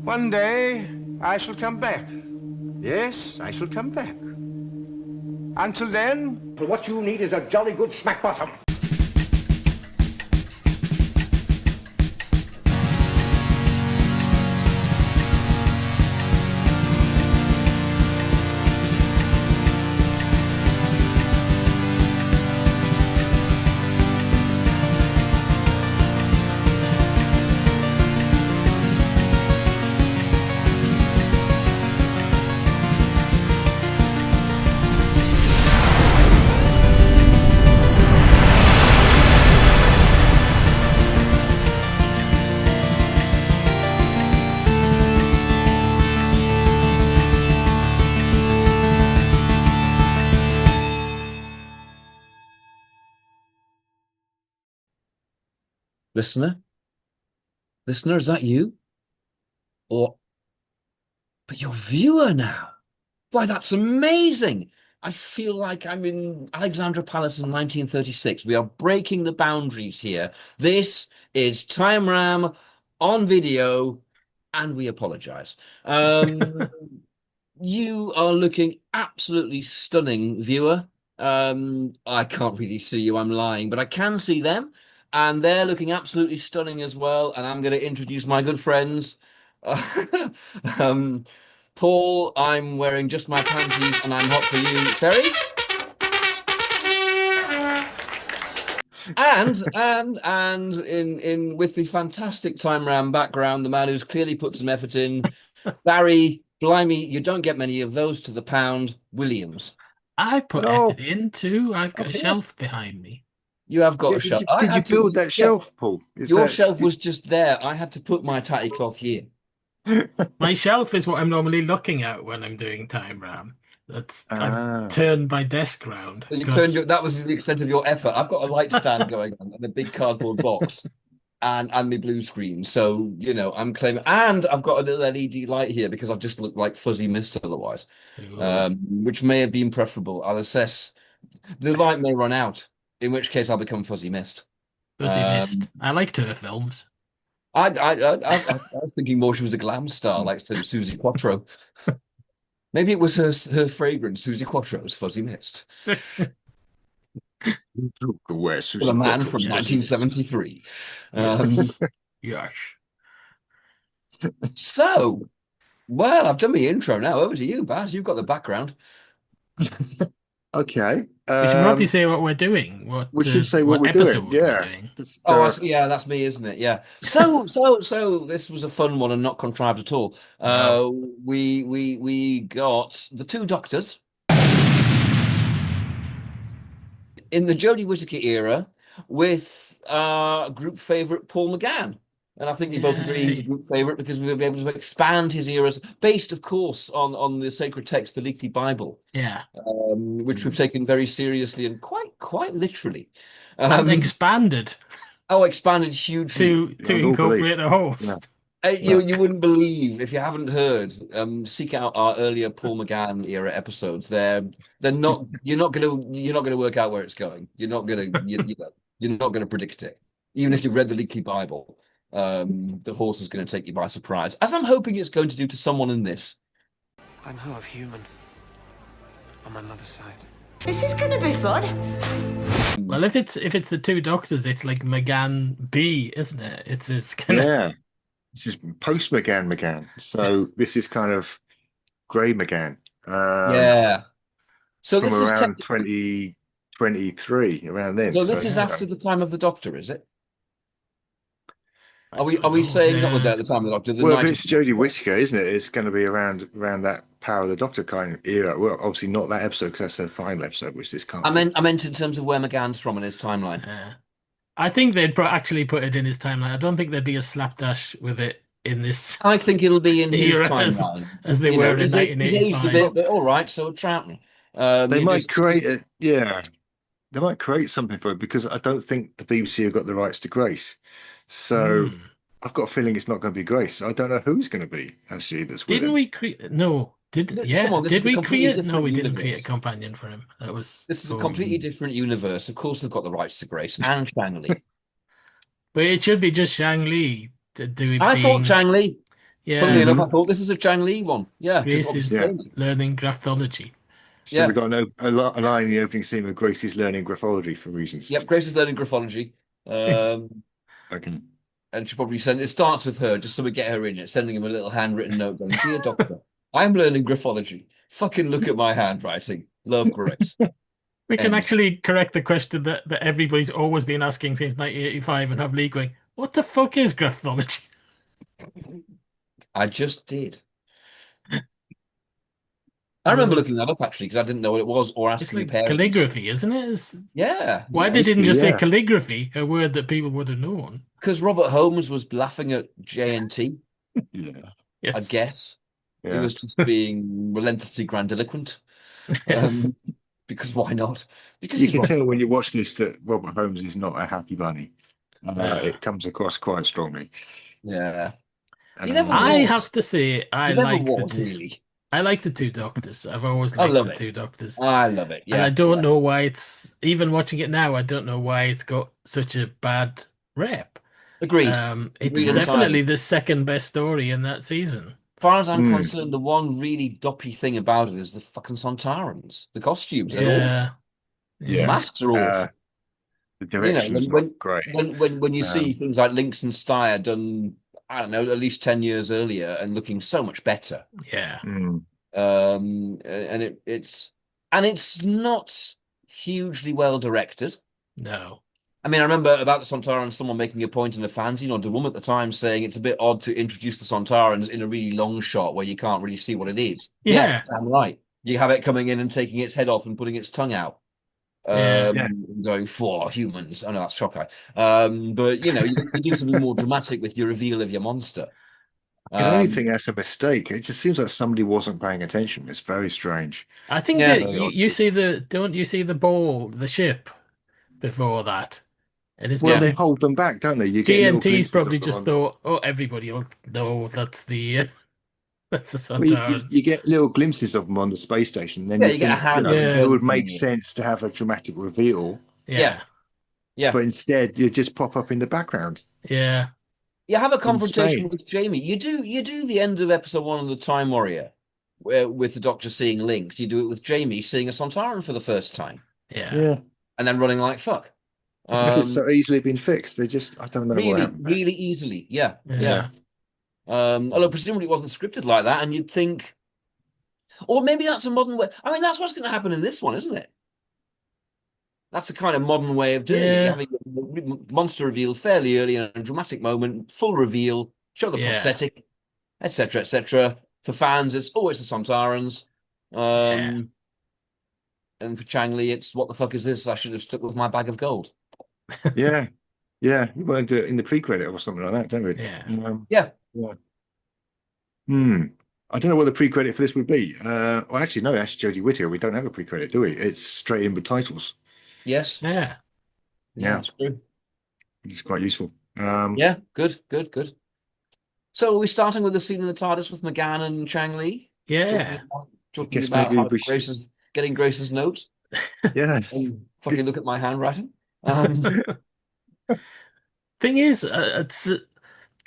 One day, I shall come back. Yes, I shall come back. Until then, what you need is a jolly good smack bottom. Listener, is that you? But you're viewer now. Why, that's amazing. I feel like I'm in Alexandra Palace in 1936. We are breaking the boundaries here. This is Time Ram on video, and we apologize. You are looking absolutely stunning, viewer. I can't really see you, I'm lying, but I can see them. And they're looking absolutely stunning as well. And I'm going to introduce my good friends. um, Paul, I'm wearing just my panties and I'm hot for you. Ferry? And in with the fantastic Time Ram background, the man who's clearly put some effort in, Barry, blimey, you don't get many of those to the pound, Williams. I put Oh, effort in too. I've got a Okay. shelf behind me. You have got yeah, a shelf. did you build that shelf, Paul? Your shelf was just there. I had to put my tatty cloth here. My shelf is what I'm normally looking at when I'm doing Time Ram. I've turned my desk round. That was the extent of your effort. I've got a light stand going on and a big cardboard box and my blue screen. So, I'm claiming, and I've got a little LED light here because I've just looked like fuzzy mist otherwise, which may have been preferable. I'll assess. The light may run out, in which case I'll become fuzzy mist. Fuzzy mist. I liked her films. I was thinking more she was a glam star like Susie Quattro. Maybe it was her fragrance, Susie Quattro's Fuzzy Mist. Where Susie The man Quattro's from 1973. Yes. So, well, I've done my intro now. Over to you, Baz. You've got the background. Okay. We should probably say what we're doing. We should say what we're doing. Yeah. Doing. Yeah, that's me, isn't it? Yeah. So this was a fun one and not contrived at all. No. We got the two doctors in the Jodie Whittaker era with group favorite Paul McGann. And I think you both agree he's a group favorite because we'll be able to expand his eras, based, of course, on the sacred text, the Leaky Bible. Yeah. Which we've taken very seriously and quite literally. And expanded. Oh, expanded hugely. To incorporate the host. Yeah. You wouldn't believe, if you haven't heard, seek out our earlier Paul McGann era episodes. You're not gonna work out where it's going. You're not gonna predict it. Even if you've read the Leaky Bible. The horse is going to take you by surprise, as I'm hoping it's going to do to someone in this. I'm half human on my mother's side. This is going to be fun. Well, if it's the two doctors, it's like McGann B, isn't it? It's kind of... Yeah. This is post McGann. So this is kind of grey McGann. Yeah. So this is around 2023, around then. So this is after the time of the Doctor, is it? Are we saying not the day at the time of the Doctor? Well, if it's Jodie Whittaker, isn't it? It's going to be around that Power of the Doctor kind of era. Well, obviously not that episode because that's her final episode, which this can't. I meant in terms of where McGann's from in his timeline. I think they'd actually put it in his timeline. I don't think there'd be a slapdash with it in this. I think it'll be in his timeline as they were in 1985. He's aged a bit, but all right. So Troutney. They might create it. Yeah, they might create something for it because I don't think the BBC have got the rights to Grace. So I've got a feeling it's not going to be Grace. I don't know who's going to be actually. Didn't we create? No. Did we create? No, we didn't create a companion for him. This is a completely different universe. Of course, they've got the rights to Grace and Shang Li. But it should be just Shang Li. I thought Shang Li. Funnily Yeah, enough, I thought this is a Chang Li one. Yeah, because Grace obviously, is Yeah. learning graphology. So yeah. we got a line in the opening scene where Grace is learning graphology for reasons. Yep, Grace is learning graphology. Okay. And she probably send it starts with her, just so we get her in it, sending him a little handwritten note going, Dear Doctor, I'm learning graphology. Fucking look at my handwriting. Love, Grace. We can End. actually correct the question that everybody's always been asking since 1985 and have Lee going, what the fuck is graphology? I just did. I remember Uh, looking that up actually because I didn't know what it was or It's asking your like parents. calligraphy, isn't it? Yeah, Why yeah. they didn't Basically, just say yeah. calligraphy, a word that people would have known? Because Robert Holmes was laughing at JNT, Yeah. I Yes. guess. He Yeah. was just being relentlessly grandiloquent. Yes. Because why not? Because You he's can Robert. tell when you watch this that Robert Holmes is not a happy bunny. No. It comes across quite strongly. Yeah. He never I Um, was. have to say, He never was, really. I like the two doctors. I've always I liked love the it. two doctors. I love it. And I Yeah. don't Yeah. know why even watching it now, I don't know why it's got such a bad rep. Agreed. It's Agreed definitely entirely. the second best story in that season. As far as I'm hmm. concerned, the one really doppy thing about it is the fucking Sontarans. The costumes, they're awful. Yeah, The Yeah. yeah, masks are Uh, awful. the You know, direction's not great. when you see Um, things like Lynx and Steyr done, I don't know, at least 10 years earlier and looking so much better. yeah. mm, And it's not hugely well directed. No. I mean, I remember about the Sontarans, someone making a point in the fans, the room at the time saying it's a bit odd to introduce the Sontarans in a really long shot where you can't really see what it is. Yeah, Yeah, damn right. You have it coming in and taking its head off and putting its tongue out. yeah, yeah. Going for humans. I know that's Shockeye. But you do something more dramatic with your reveal of your monster. I can only Um, think that's a mistake. It just seems like somebody wasn't paying attention. It's very strange. I think yeah, that Very odd you see choice. don't you see the ball, the ship before that? And it's Well, yeah, they probably hold them back, don't they? You get little GNT's glimpses of probably them just on. thought, oh, everybody will know that's the that's the Well, Sontarans. you get little glimpses of them on the space station. And then yeah. you You get a think, hand with a it Yeah, gun would make coming in. sense to have a dramatic reveal, Yeah, yeah, yeah. but instead they just pop up in the background yeah, You have a in confrontation Spain. with Jamie. You do the end of episode 1 of the Time Warrior, where with the Doctor seeing Lynx. You do it with Jamie seeing a Sontaran for the first time, yeah, Yeah, and then running like fuck. like it's Um, so easily been fixed. They just, I don't know what really, happened there. really easily. Yeah, yeah. Yeah, yeah. Although presumably it wasn't scripted like that, and you'd think, or maybe that's a modern way. I mean, that's what's going to happen in this one, isn't it? That's a kind of modern way of doing it. You're Yeah, having the monster revealed fairly early in a dramatic moment, full reveal, show the yeah, prosthetic, etc., etc. For fans, it's always the Sontarans. yeah. Um, and for Chang Li, it's what the fuck is this? I should have stuck with my bag of gold. yeah, yeah. You want to do it in the pre-credit or something like that, don't we? Yeah. Yeah. Yeah. Hmm. I don't know what the pre-credit for this would be. Well, actually, no. Actually, Jodie Whittaker, we don't have a pre-credit, do we? It's straight in with titles. Yes. Yeah. Yeah, Yeah, that's true. which is quite useful. Yeah, good, good, good. So are we starting with the scene in the TARDIS with McGann and Chang Li? Yeah. I Talking guess about maybe how we should. Getting Grace's notes. Yeah. And fucking look at my handwriting. Um, Thing is,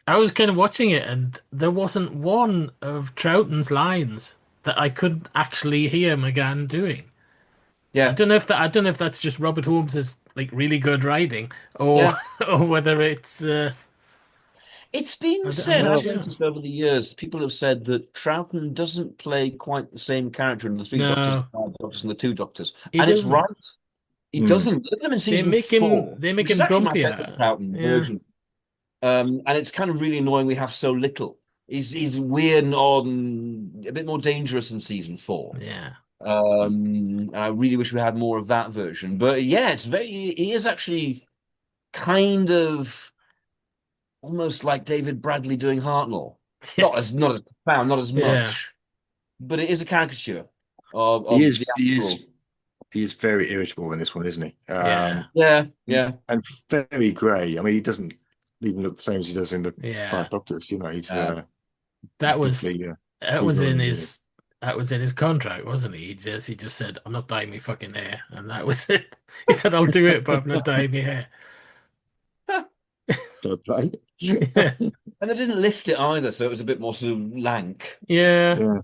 I was kind of watching it, and there wasn't one of Troughton's lines that I could actually hear McGann doing. yeah, I don't know if that's just Robert Holmes's like really good writing, or yeah. or whether it's It's been I'm said, not I've sure. noticed over the years, people have said that Troughton doesn't play quite the same character in the three Doctors, No, the five Doctors, and the two Doctors. he And it's right. doesn't. He Hmm. doesn't. Look at him in season 4, They make which is him actually my favorite grumpier. Troughton Yeah, version. And it's kind of really annoying we have so little. He's weird and odd and a bit more dangerous in season 4. yeah, And I really wish we had more of that version. But yeah, he is actually kind of almost like David Bradley doing Hartnell. Not as profound, not as yeah, much, but it is a caricature He of is. the He actual. is. He is very irritable in this one, isn't he? yeah, Yeah, yeah, And very grey. I mean, he doesn't even look the same as he does in the yeah. Five Doctors. You know, he's That was definitely that was evil in and his contract, wasn't he? He just said, "I'm not dyeing my fucking hair," and that was it. He said, "I'll do it, but I'm not dyeing my hair." Fair play. And they didn't lift it either, so it was a bit more sort of lank. Yeah. Yeah.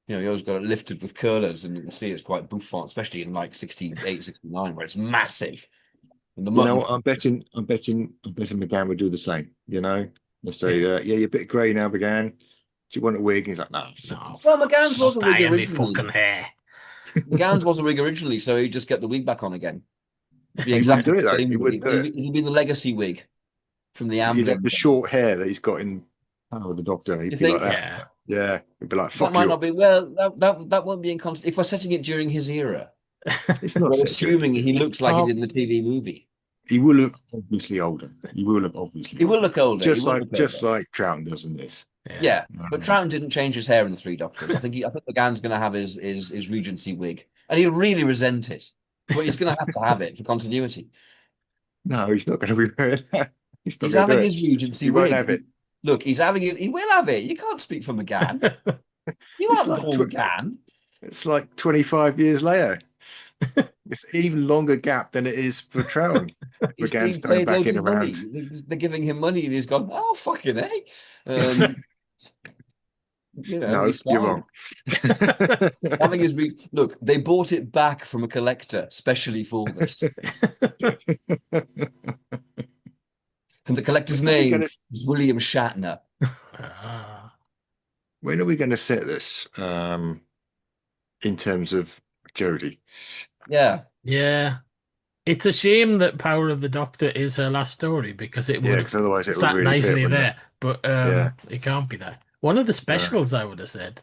You know, you always got it lifted with curlers, and you can see it's quite bouffant, especially in like 68, 69, where it's massive. And the You know mutton. what? I'm betting McGann would do the same. You know, they say, yeah, you're a bit grey now, McGann. Do you want a wig? And he's like, no, fuck off. Well, McGann's was a Not wig dyeing me originally. fucking hair. McGann's was a wig originally, so he'd just get the wig back on again. It'd be He exactly wouldn't do the it, though. same He wig. wouldn't do it. It'd be the legacy wig from the You'd have Amgen. the short hair that he's got in Power of the Doctor. He'd You be like think? that. Yeah. Yeah, he'd be like, That fuck might you. not be. Well, that won't be in constant. If we're setting it during his era, It's not we're set to it. assuming he looks like Oh. it in the TV movie. He will look obviously older. He will look obviously He will older. look older. Just he will like look just older. like Troughton does in this. Yeah, but Troughton didn't change his hair in the Three Doctors. I think McGann's going to have his Regency wig, and he'll really resent it, but he's going to have it for continuity. No, he's not going to be wearing that. He's not He's gonna do having it. his Regency He wig. won't have it. Look, he's having it. He will have it. You can't speak for McGann. You It's aren't like Paul McGann. It's like 25 years later. It's an even longer gap than it is for Troughton. He's McGann's being going paid back loads in of money. around. They're giving him money, and he's gone, oh, fucking hey. You know, No, he's you're fine. wrong. Having his look, they bought it back from a collector, specially for this. And the collector's name is William Shatner. When are we going to set this in terms of Jodie? Yeah. Yeah. It's a shame that Power of the Doctor is her last story because it would have otherwise it would sat really fit, nicely wouldn't there. But it can't be that. One of the specials, I would have said.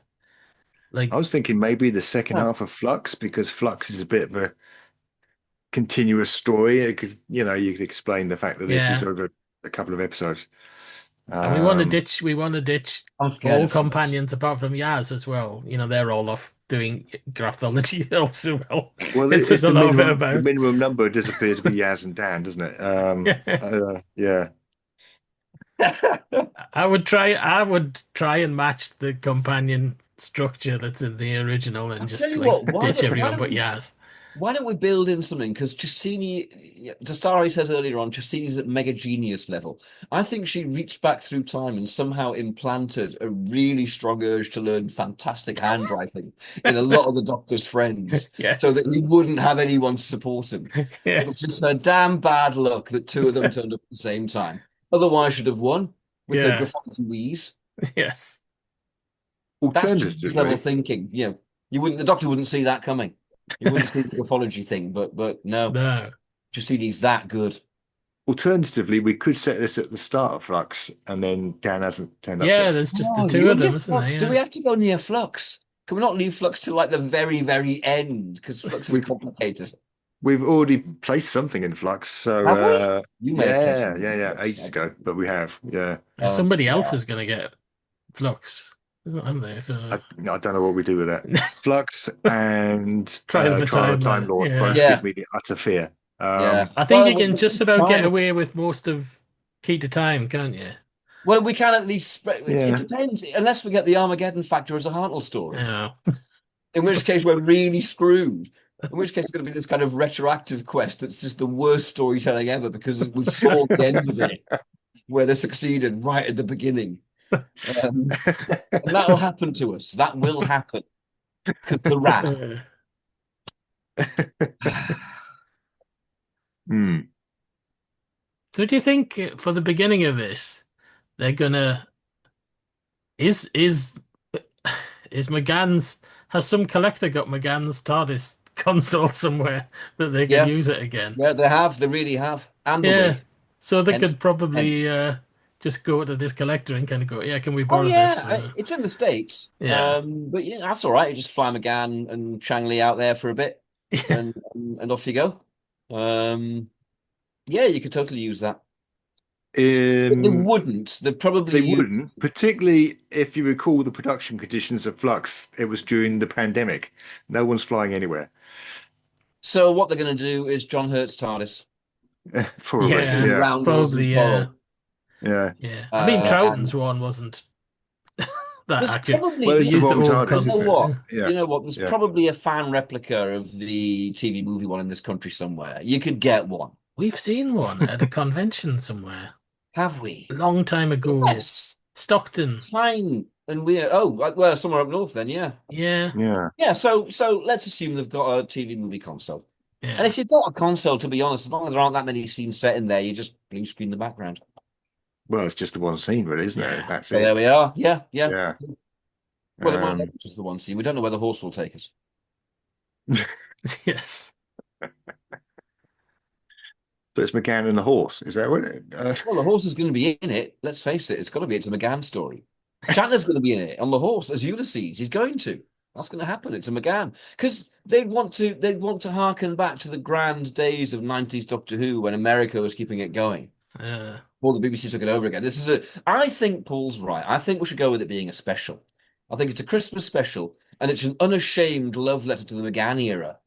Like I was thinking maybe the second half of Flux, because Flux is a bit of a continuous story. It could, you could explain the fact that this is over a couple of episodes. And we want to ditch I'm scared all of Flux. companions apart from Yaz as well. You know, they're all off doing graphology also. Well, It says a lot bit the about. minimum number does appear to be Yaz and Dan, doesn't it? Yeah. I would try and match the companion structure that's in the original and just tell you like what, ditch everyone but Yaz. Why don't we build in something? Because Cassini, Tastari says earlier on, Cassini's at mega genius level. I think she reached back through time and somehow implanted a really strong urge to learn fantastic handwriting in a lot of the Doctor's friends, Yes. so that he wouldn't have anyone to support him. Yeah. It was just her damn bad luck that two of them turned up at the same time. Otherwise, she'd have won with her graffiti wheeze. Yes. That's just level thinking. The Doctor wouldn't see that coming. You wouldn't see the graphology thing, but no. Cassini's that good. Alternatively, we could set this at the start of Flux, and then Dan hasn't turned up. Yeah, there's just the two of them, isn't there? Do we have to go near Flux? Can we not leave Flux till like the very, very end? Because Flux is complicated. We've already placed something in Flux, so have we? You may have yeah, ages ago, but we have, yeah. Somebody else is going to get Flux, isn't there? So I don't know what we do with that. Flux and Trial of Time Lord both give me the utter fear. I think you can just about get away with most of Key to Time, can't you? Well, we can at least spread. It depends, unless we get the Armageddon factor as a Hartnell story. Yeah. In which case, we're really screwed. In which case, it's going to be this kind of retroactive quest that's just the worst storytelling ever because we saw the end of it where they succeeded right at the beginning. And that'll happen to us. That will happen because the rat. So, do you think for the beginning of this, they're gonna is McGann's has some collector got McGann's TARDIS console somewhere that they can use it again? Yeah, they have. They really have. And the wig. So they could probably just go to this collector and kind of go, can we borrow this? It's in the States. Yeah. But that's all right. You just fly McGann and Chang Li out there for a bit and off you go. You could totally use that. But they wouldn't. They wouldn't, particularly if you recall the production conditions of Flux. It was during the pandemic. No one's flying anywhere. So what they're going to do is John Hurt's TARDIS. Probably, probably, yeah. I mean, Troughton's one wasn't that accurate. Probably, you know what? There's probably a fan replica of the TV movie one in this country somewhere. You could get one. We've seen one at a convention somewhere. Have we? A long time ago. Yes. Stockton. Fine. And well, somewhere up north then, yeah. Yeah. Yeah. Yeah, so let's assume they've got a TV movie console. Yeah. And if you've got a console, to be honest, as long as there aren't that many scenes set in there, you just blue screen the background. Well, it's just the one scene, really, isn't Yeah. it? That's So there it. we are. Yeah. Yeah. Well, it might not be just the one scene. We don't know where the horse will take us. Yes. So it's McGann and the horse. Is that what? Well, the horse is going to be in it. Let's face it. It's got to be. It's a McGann story. Shatner's going to be in it on the horse as Ulysses. He's going to. That's going to happen. It's a McGann because they'd want to harken back to the grand days of 90s Doctor Who when America was keeping it going. Before the BBC took it over again. I think Paul's right. I think we should go with it being a special. I think it's a Christmas special, and it's an unashamed love letter to the McGann era.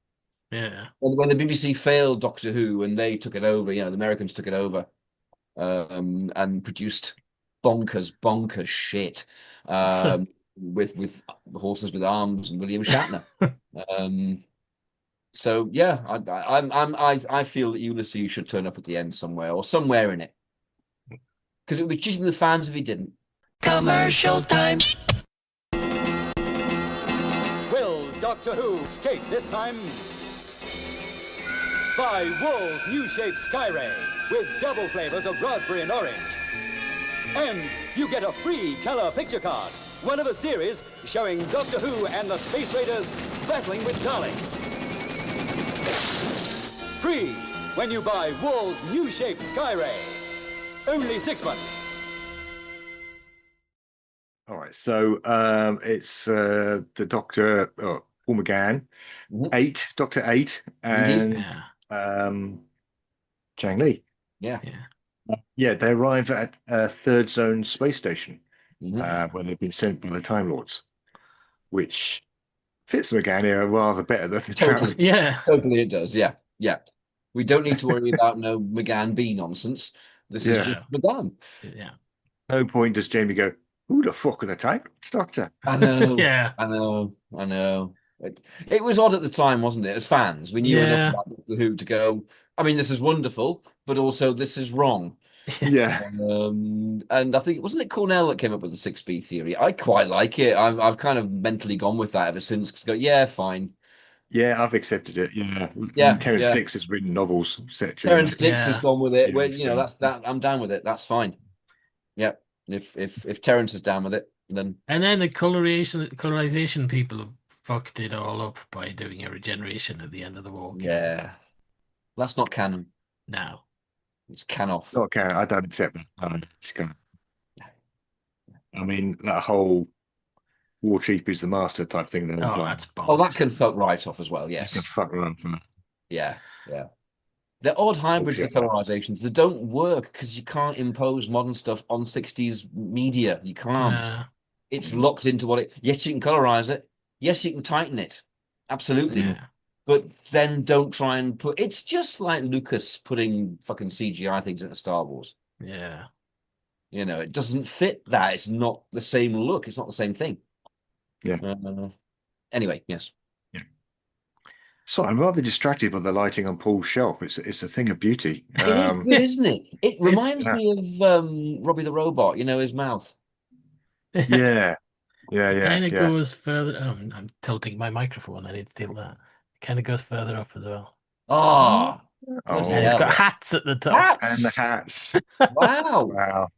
Yeah. When the BBC failed Doctor Who and they took it over, the Americans took it over, and produced bonkers shit, with horses with arms and William Shatner. So yeah, I feel that Ulysses should turn up at the end somewhere or somewhere in it, because it would be cheating the fans if he didn't. Commercial time. Will Doctor Who escape this time? Buy Wool's new shape Skyray with double flavors of raspberry and orange. And you get a free color picture card, one of a series showing Doctor Who and the Space Raiders battling with Daleks. Free when you buy Wool's new shape Skyray. Only 6 months. All right. So it's the Doctor, Paul McGann, Doctor 8, and Chang Li. Yeah. Yeah, they arrive at Third Zone space station, where they've been sent by the Time Lords, which fits the McGann era rather better than the Totally. Yeah. Totally it does. Yeah. Yeah. We don't need to worry about no McGann B nonsense. This is just McGann. Yeah. No point does Jamie go, who the fuck are the Time Lords, Doctor? I know. Yeah. I know. It was odd at the time, wasn't it? As fans, we knew enough about Doctor Who to go, I mean, this is wonderful, but also this is wrong. Yeah. And I think, wasn't it Cornell that came up with the 6B theory? I quite like it. I've kind of mentally gone with that ever since. Because go, yeah, fine. Yeah, I've accepted it. Yeah. Terence Dix has written novels, etc. Terence Dix has gone with it. Where that's that. I'm down with it. That's fine. Yeah. If Terence is down with it, then. And then the colorization people have fucked it all up by doing a regeneration at the end of the walk. Yeah. That's not canon. No. It's off. Not canon. I don't accept that. It's gone. I mean, that whole War Chief is the master type thing. That's bonkers. Oh, that can fuck right off as well. Yes. Can fuck around from that. Yeah. They're odd hybrids of colorizations. They don't work because you can't impose modern stuff on 60s media. You can't. It's locked into what it. Yes, you can colorize it. Yes, you can tighten it. Absolutely. Yeah. But then don't try and put. It's just like Lucas putting fucking CGI things into Star Wars. Yeah. It doesn't fit that. It's not the same look. It's not the same thing. Yeah. Anyway, yes. So I'm rather distracted by the lighting on Paul's shelf. It's a thing of beauty. It is good, isn't it? It reminds me of Robbie the Robot. His mouth. Yeah. Kind of goes further. I'm tilting my microphone. I need to tilt that. It kind of goes further up as well. Oh. And it's got hats at the top. Hats! And the hats. Wow.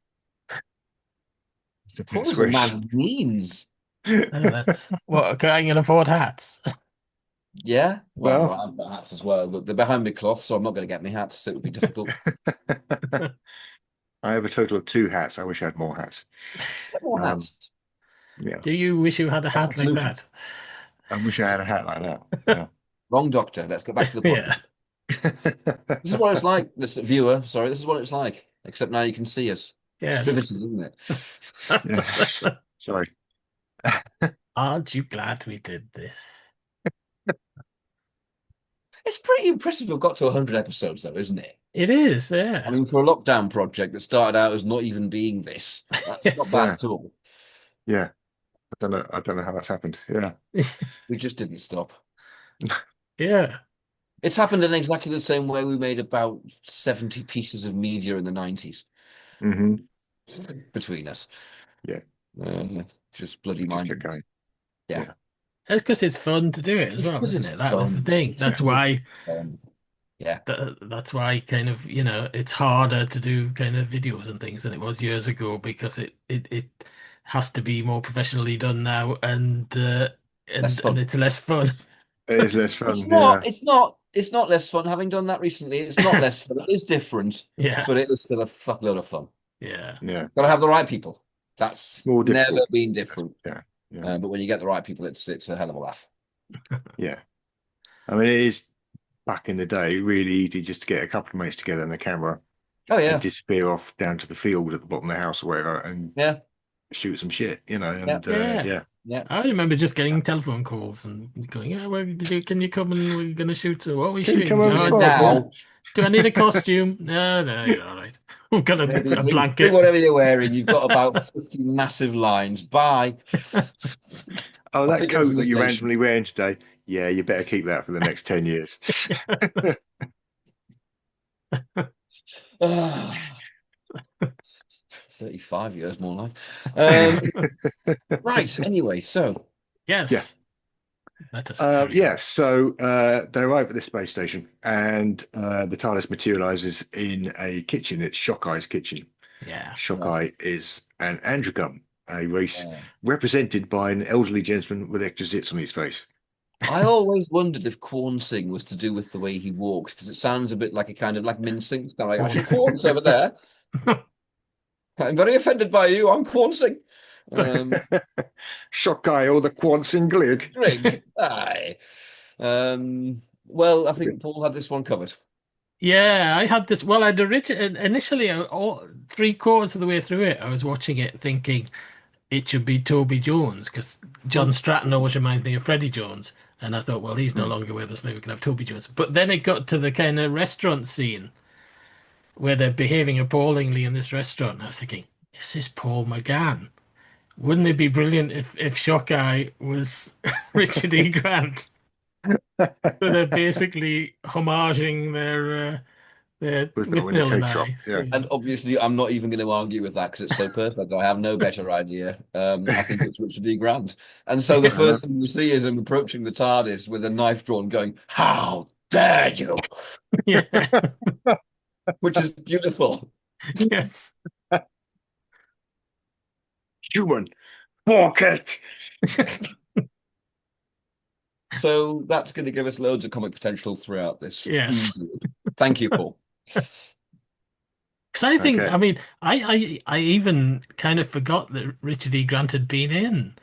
Paul's a man of means. That's what I can afford hats. Yeah, well, I've got hats as well. Look, they're behind me cloth, so I'm not going to get me hats. So it would be difficult. I have a total of 2 hats. I wish I had more hats. Get more hats. Yeah. Do you wish you had a hat like that? I wish I had a hat like that. Yeah. Wrong doctor. Let's get back to the point. This is what it's like, viewer. Sorry, this is what it's like. Except now you can see us. Yes. It's riveting, isn't it? Sorry. Aren't you glad we did this? It's pretty impressive we've got to 100 episodes, though, isn't it? It is, yeah. I mean, for a lockdown project that started out as not even being this, that's not bad at all. Yeah. I don't know how that's happened. Yeah. We just didn't stop. Yeah. It's happened in exactly the same way we made about 70 pieces of media in the 90s. hmm between us. Yeah. Just bloody Keep mind. it going. Yeah. It's because it's fun to do it as It's well, 'cause isn't it's it? That was the fun. thing. It's That's 'cause why. it's fun. Yeah. That's why kind of, it's harder to do kind of videos and things than it was years ago because it has to be more professionally done now and Less and fun. it's less fun. It is less It's fun. not, Yeah. it's not less fun having done that recently. It's not less fun. It is different, Yeah. but it is still a fuckload of fun. Yeah. Yeah. Gotta have the right people. That's More never difficult. been different. Yeah. Yeah. But when you get the right people, it's a hell of a laugh. Yeah. I mean, it is back in the day really easy just to get a couple of mates together and a camera Oh and yeah. disappear off down to the field at the bottom of the house or whatever and Yeah. shoot some shit, and Yeah. yeah. Yeah. I remember just getting telephone calls and going, yeah, can you come and we're going to shoot? So what are we Can you come shooting? over Oh, spot? Now, do I need a costume? No, you're all right. We've got a bring blanket. whatever you're wearing. You've got about 50 massive lines. Bye. Oh, I'll that pick you up coat from the that you're station. randomly wearing today. Yeah, you better keep that for the next 10 years. 35 years more like. Right. Anyway, so Yes. Yeah. Let us carry on. So they arrive at this space station and the TARDIS materializes in a kitchen. It's Shockeye kitchen. Yeah. Shockeye is an androgum, a race Yeah. represented by an elderly gentleman with extra zits on his face. I always wondered if Corn Sing was to do with the way he walked because it sounds a bit like a kind of like mincing. Kind of like, oh, Corn's over there. I'm very offended by you. I'm Corn Sing. Shockeye or the Quansinglig. Greg. Aye. Well, I think Paul had this one covered. Yeah, I had this. Well, initially, all 3/4 of the way through it, I was watching it thinking it should be Toby Jones because John Stratton always reminds me of Freddie Jones. And I thought, well, he's no longer with us. Maybe we can have Toby Jones. But then it got to the kind of restaurant scene where they're behaving appallingly in this restaurant. And I was thinking, is this Paul McGann? Wouldn't it be brilliant if Shockeye was Richard E. Grant? So they're basically homaging their With Withnail the and cake shop, I. yeah. And obviously, I'm not even going to argue with that because it's so perfect. I have no better idea. I think it's Richard E. Grant. And so the first thing you see is him approaching the TARDIS with a knife drawn, going, "How dare you!" Yeah. Which is beautiful. Yes. Human, walk it. So that's going to give us loads of comic potential throughout this. Yes. Thank you, Paul. Because I think, Okay. I mean, I even kind of forgot that Richard E. Grant had been in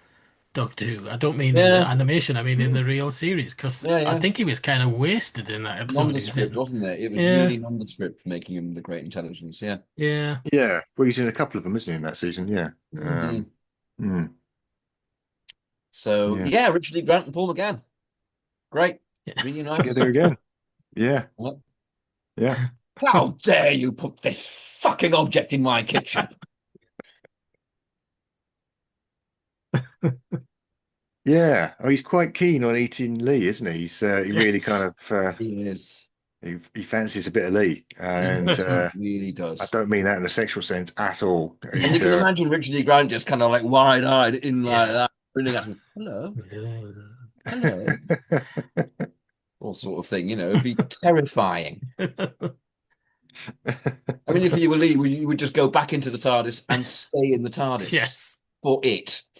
Doctor Who. I don't mean in the animation, I mean in the real series. Because I think he was kind of wasted in that episode. Nondescript, wasn't it? It was really nondescript, making him the Great Intelligence. Yeah. Yeah. Yeah. Well, he's in a couple of them, isn't he, in that season? Yeah. So, yeah, Richard E. Grant and Paul McGann. Great. Really nice. Together again. Yeah. What? Yeah. How dare you put this fucking object in my kitchen? Yeah. Oh, he's quite keen on eating Lee, isn't he? He's he really kind of He is. he fancies a bit of Lee, and He really does. I don't mean that in a sexual sense at all. And you can imagine Richard E. Grant just kind of like wide-eyed in like that, grinning at him. Hello. Hello. All sort of thing, it'd be terrifying. I mean, if you were Lee, you would just go back into the TARDIS and stay in the TARDIS. Yes. For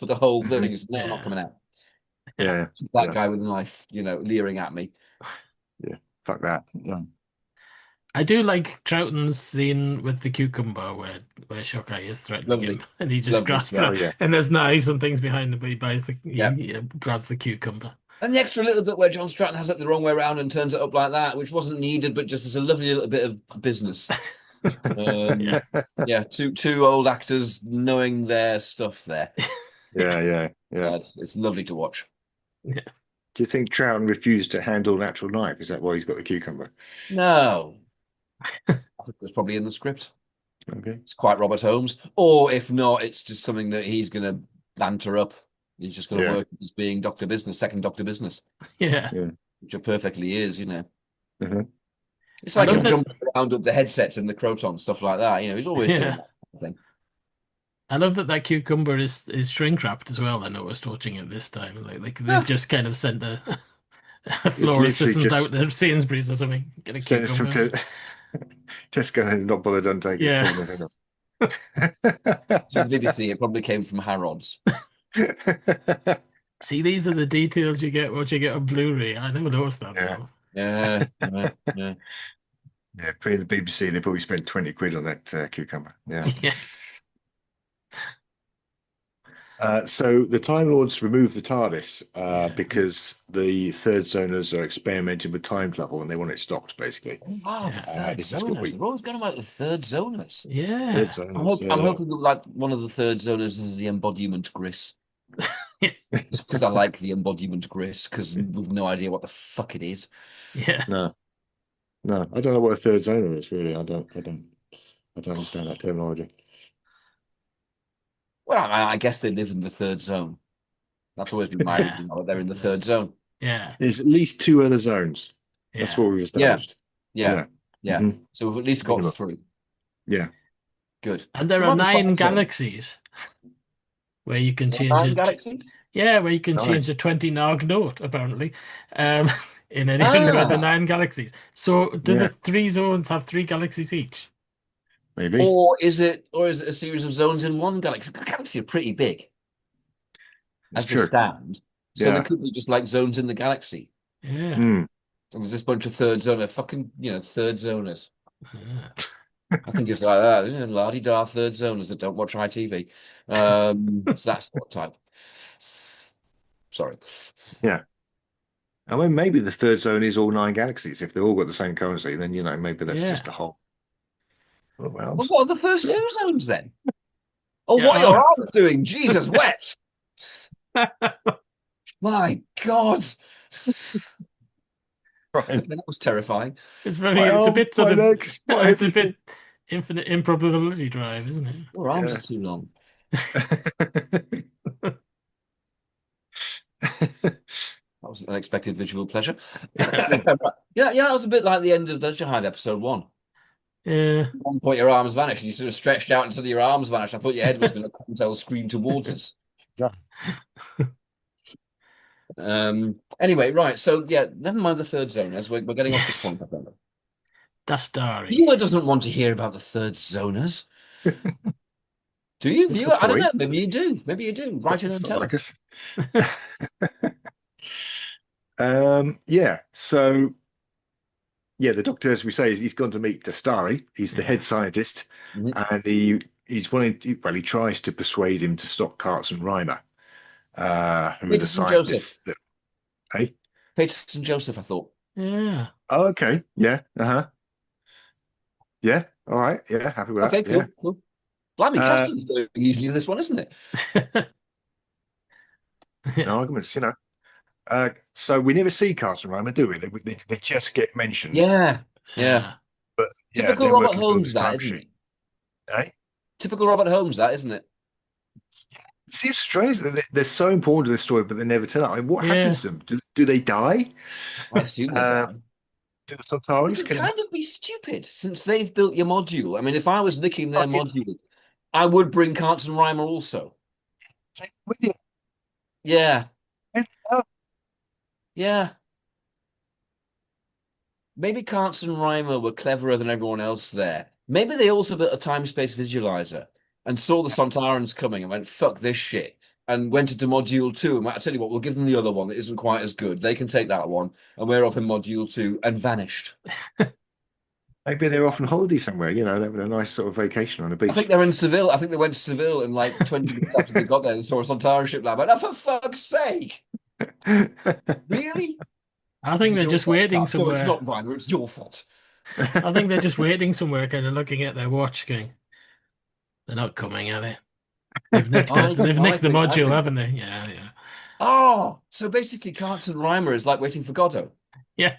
the whole thing. It's never not coming out. Yeah. That guy with a knife, leering at me. Yeah. Fuck that. Yeah. I do like Troughton's scene with the cucumber where Shockeye is threatening him, and he just grabs it. And there's knives and things behind him, but he buys he grabs the cucumber. And the extra little bit where John Stratton has it the wrong way around and turns it up like that, which wasn't needed, but just as a lovely little bit of business. Two old actors knowing their stuff there. Yeah. It's lovely to watch. Yeah. Do you think Troughton refused to handle an actual knife? Is that why he's got the cucumber? No. I think it's probably in the script. Okay. It's quite Robert Holmes. Or if not, it's just something that he's going to banter up. He's just going to work as being Dr. Business, second Dr. Business. Yeah. Which it perfectly is, Mm-hmm. It's like him jumping around with the headsets and the Croton, stuff like that. He's always doing that. thing. I love that cucumber is shrink wrapped as well. I noticed watching it this time. Like they've just kind of sent a floor It's literally assistant just out to Sainsbury's or something. Get a sent it from cucumber. Tesco and not bothered on taking Yeah. anything off. To the BBC, it probably came from Harrods. See, these are the details you get what you get on Blu-ray. I never noticed that Yeah. though. Yeah. Yeah, pre the BBC, they probably spent 20 quid on that cucumber. Yeah. Yeah. So the Time Lords remove the TARDIS Yeah. because the third zoners are experimenting with time travel and they want it stopped, basically. Oh, the third this is what zoners. They're always going about the third zoners. Yeah. Third zoners, I'm hoping that, like one of the third zoners is the embodiment Gris. Just because I like the embodiment Gris, because we've no idea what the fuck it is. Yeah. No, I don't know what a third zoner is really. I don't understand that terminology. Well, I guess they live in the third zone. That's always been my reading of it. They're in the third zone. Yeah. There's at least 2 other zones. That's Yeah. what we've established. Yeah. Mhm. So we've at least got Minimum. 3. Yeah. Good. And there Well, are the 9 5 zone. galaxies where you can change 9 it. galaxies? Yeah, where you can 9. change a 20 Narg note, apparently, in any of the 9 galaxies. So do the 3 zones have 3 galaxies each? Maybe. Or is it a series of zones in one galaxy? The galaxies are pretty big That's as they true. stand. So Yeah. there could be just like zones in the galaxy. Yeah. Hmm. And there's this bunch of third zoners, fucking, third zoners. Yeah. I think it's like that, la-di-da third zoners that don't watch ITV. It's that sort of type. Sorry. Yeah. I mean, maybe the third zone is all 9 galaxies. If they've all got the same currency, then maybe that's Yeah. just a whole. Well, what are the first 2 zones then? Oh, Yeah, what are your oh. arms doing? Jesus wept. My God. Right. That was terrifying. It's a bit my legs, my it's a everything. bit infinite improbability drive, isn't it? Your arms Yeah. are too long. That was an unexpected visual pleasure. Yeah, that was a bit like the end of Dungeon Hive episode 1. Yeah. At one point, your arms vanished. You sort of stretched out until your arms vanished. I thought your head was going to come and scream towards us. Anyway, right. So, never mind the third zoners. We're getting off the point. I think. Dastari. Viewer doesn't want to hear about the third zoners. Do you, viewer? I don't know. Maybe you do. Maybe you do. Write in and tell us. Yeah. So, the Doctor, as we say, he's gone to meet Dastari. He's the head scientist, and he's wanting to, he tries to persuade him to stop Carts and Rhymer. Who are the Peterson scientists? Hey, Peterson Joseph, I thought. Yeah. Oh, okay. Yeah. Yeah. All right. Yeah. Happy with Okay, that. cool. Blimey, casting's going easily this one, isn't it? No arguments, So we never see Carts and Rhymer, do we? They just get mentioned. Yeah. But typical they're Robert working for Holmes, this that, time isn't machine. it? Eh? Typical Robert Holmes, that, isn't it? It seems strange that they're so important to this story, but they never turn up. I mean, what happens to them? Do they die? I assume they die. Do the Sontarans? It would kind of be stupid since they've built your module. I mean, if I was nicking their module, I would bring Carts and Rhymer also. Take with you. Yeah. Yeah. Maybe Carts and Rhymer were cleverer than everyone else there. Maybe they also built a time-space visualizer and saw the Sontarans coming and went, fuck this shit, and went into Module 2 and went, I tell you what, we'll give them the other one that isn't quite as good. They can take that one, and we're off in Module 2, and vanished. Maybe they're off on holiday somewhere, they're having a nice sort of vacation on a beach. I think they're in Seville. I think they went to Seville, and like 20 minutes after they got there, they saw a Sontaran ship lab. Oh, for fuck's sake! Really? I think they're just waiting somewhere. No, it's not Rhymer, it's your fault. I think they're just waiting somewhere, kind of looking at their watch, going, they're not coming, are they? They've nicked the module, haven't they? Yeah. Oh, so basically Carts and Rhymer is like waiting for Godot. Yeah.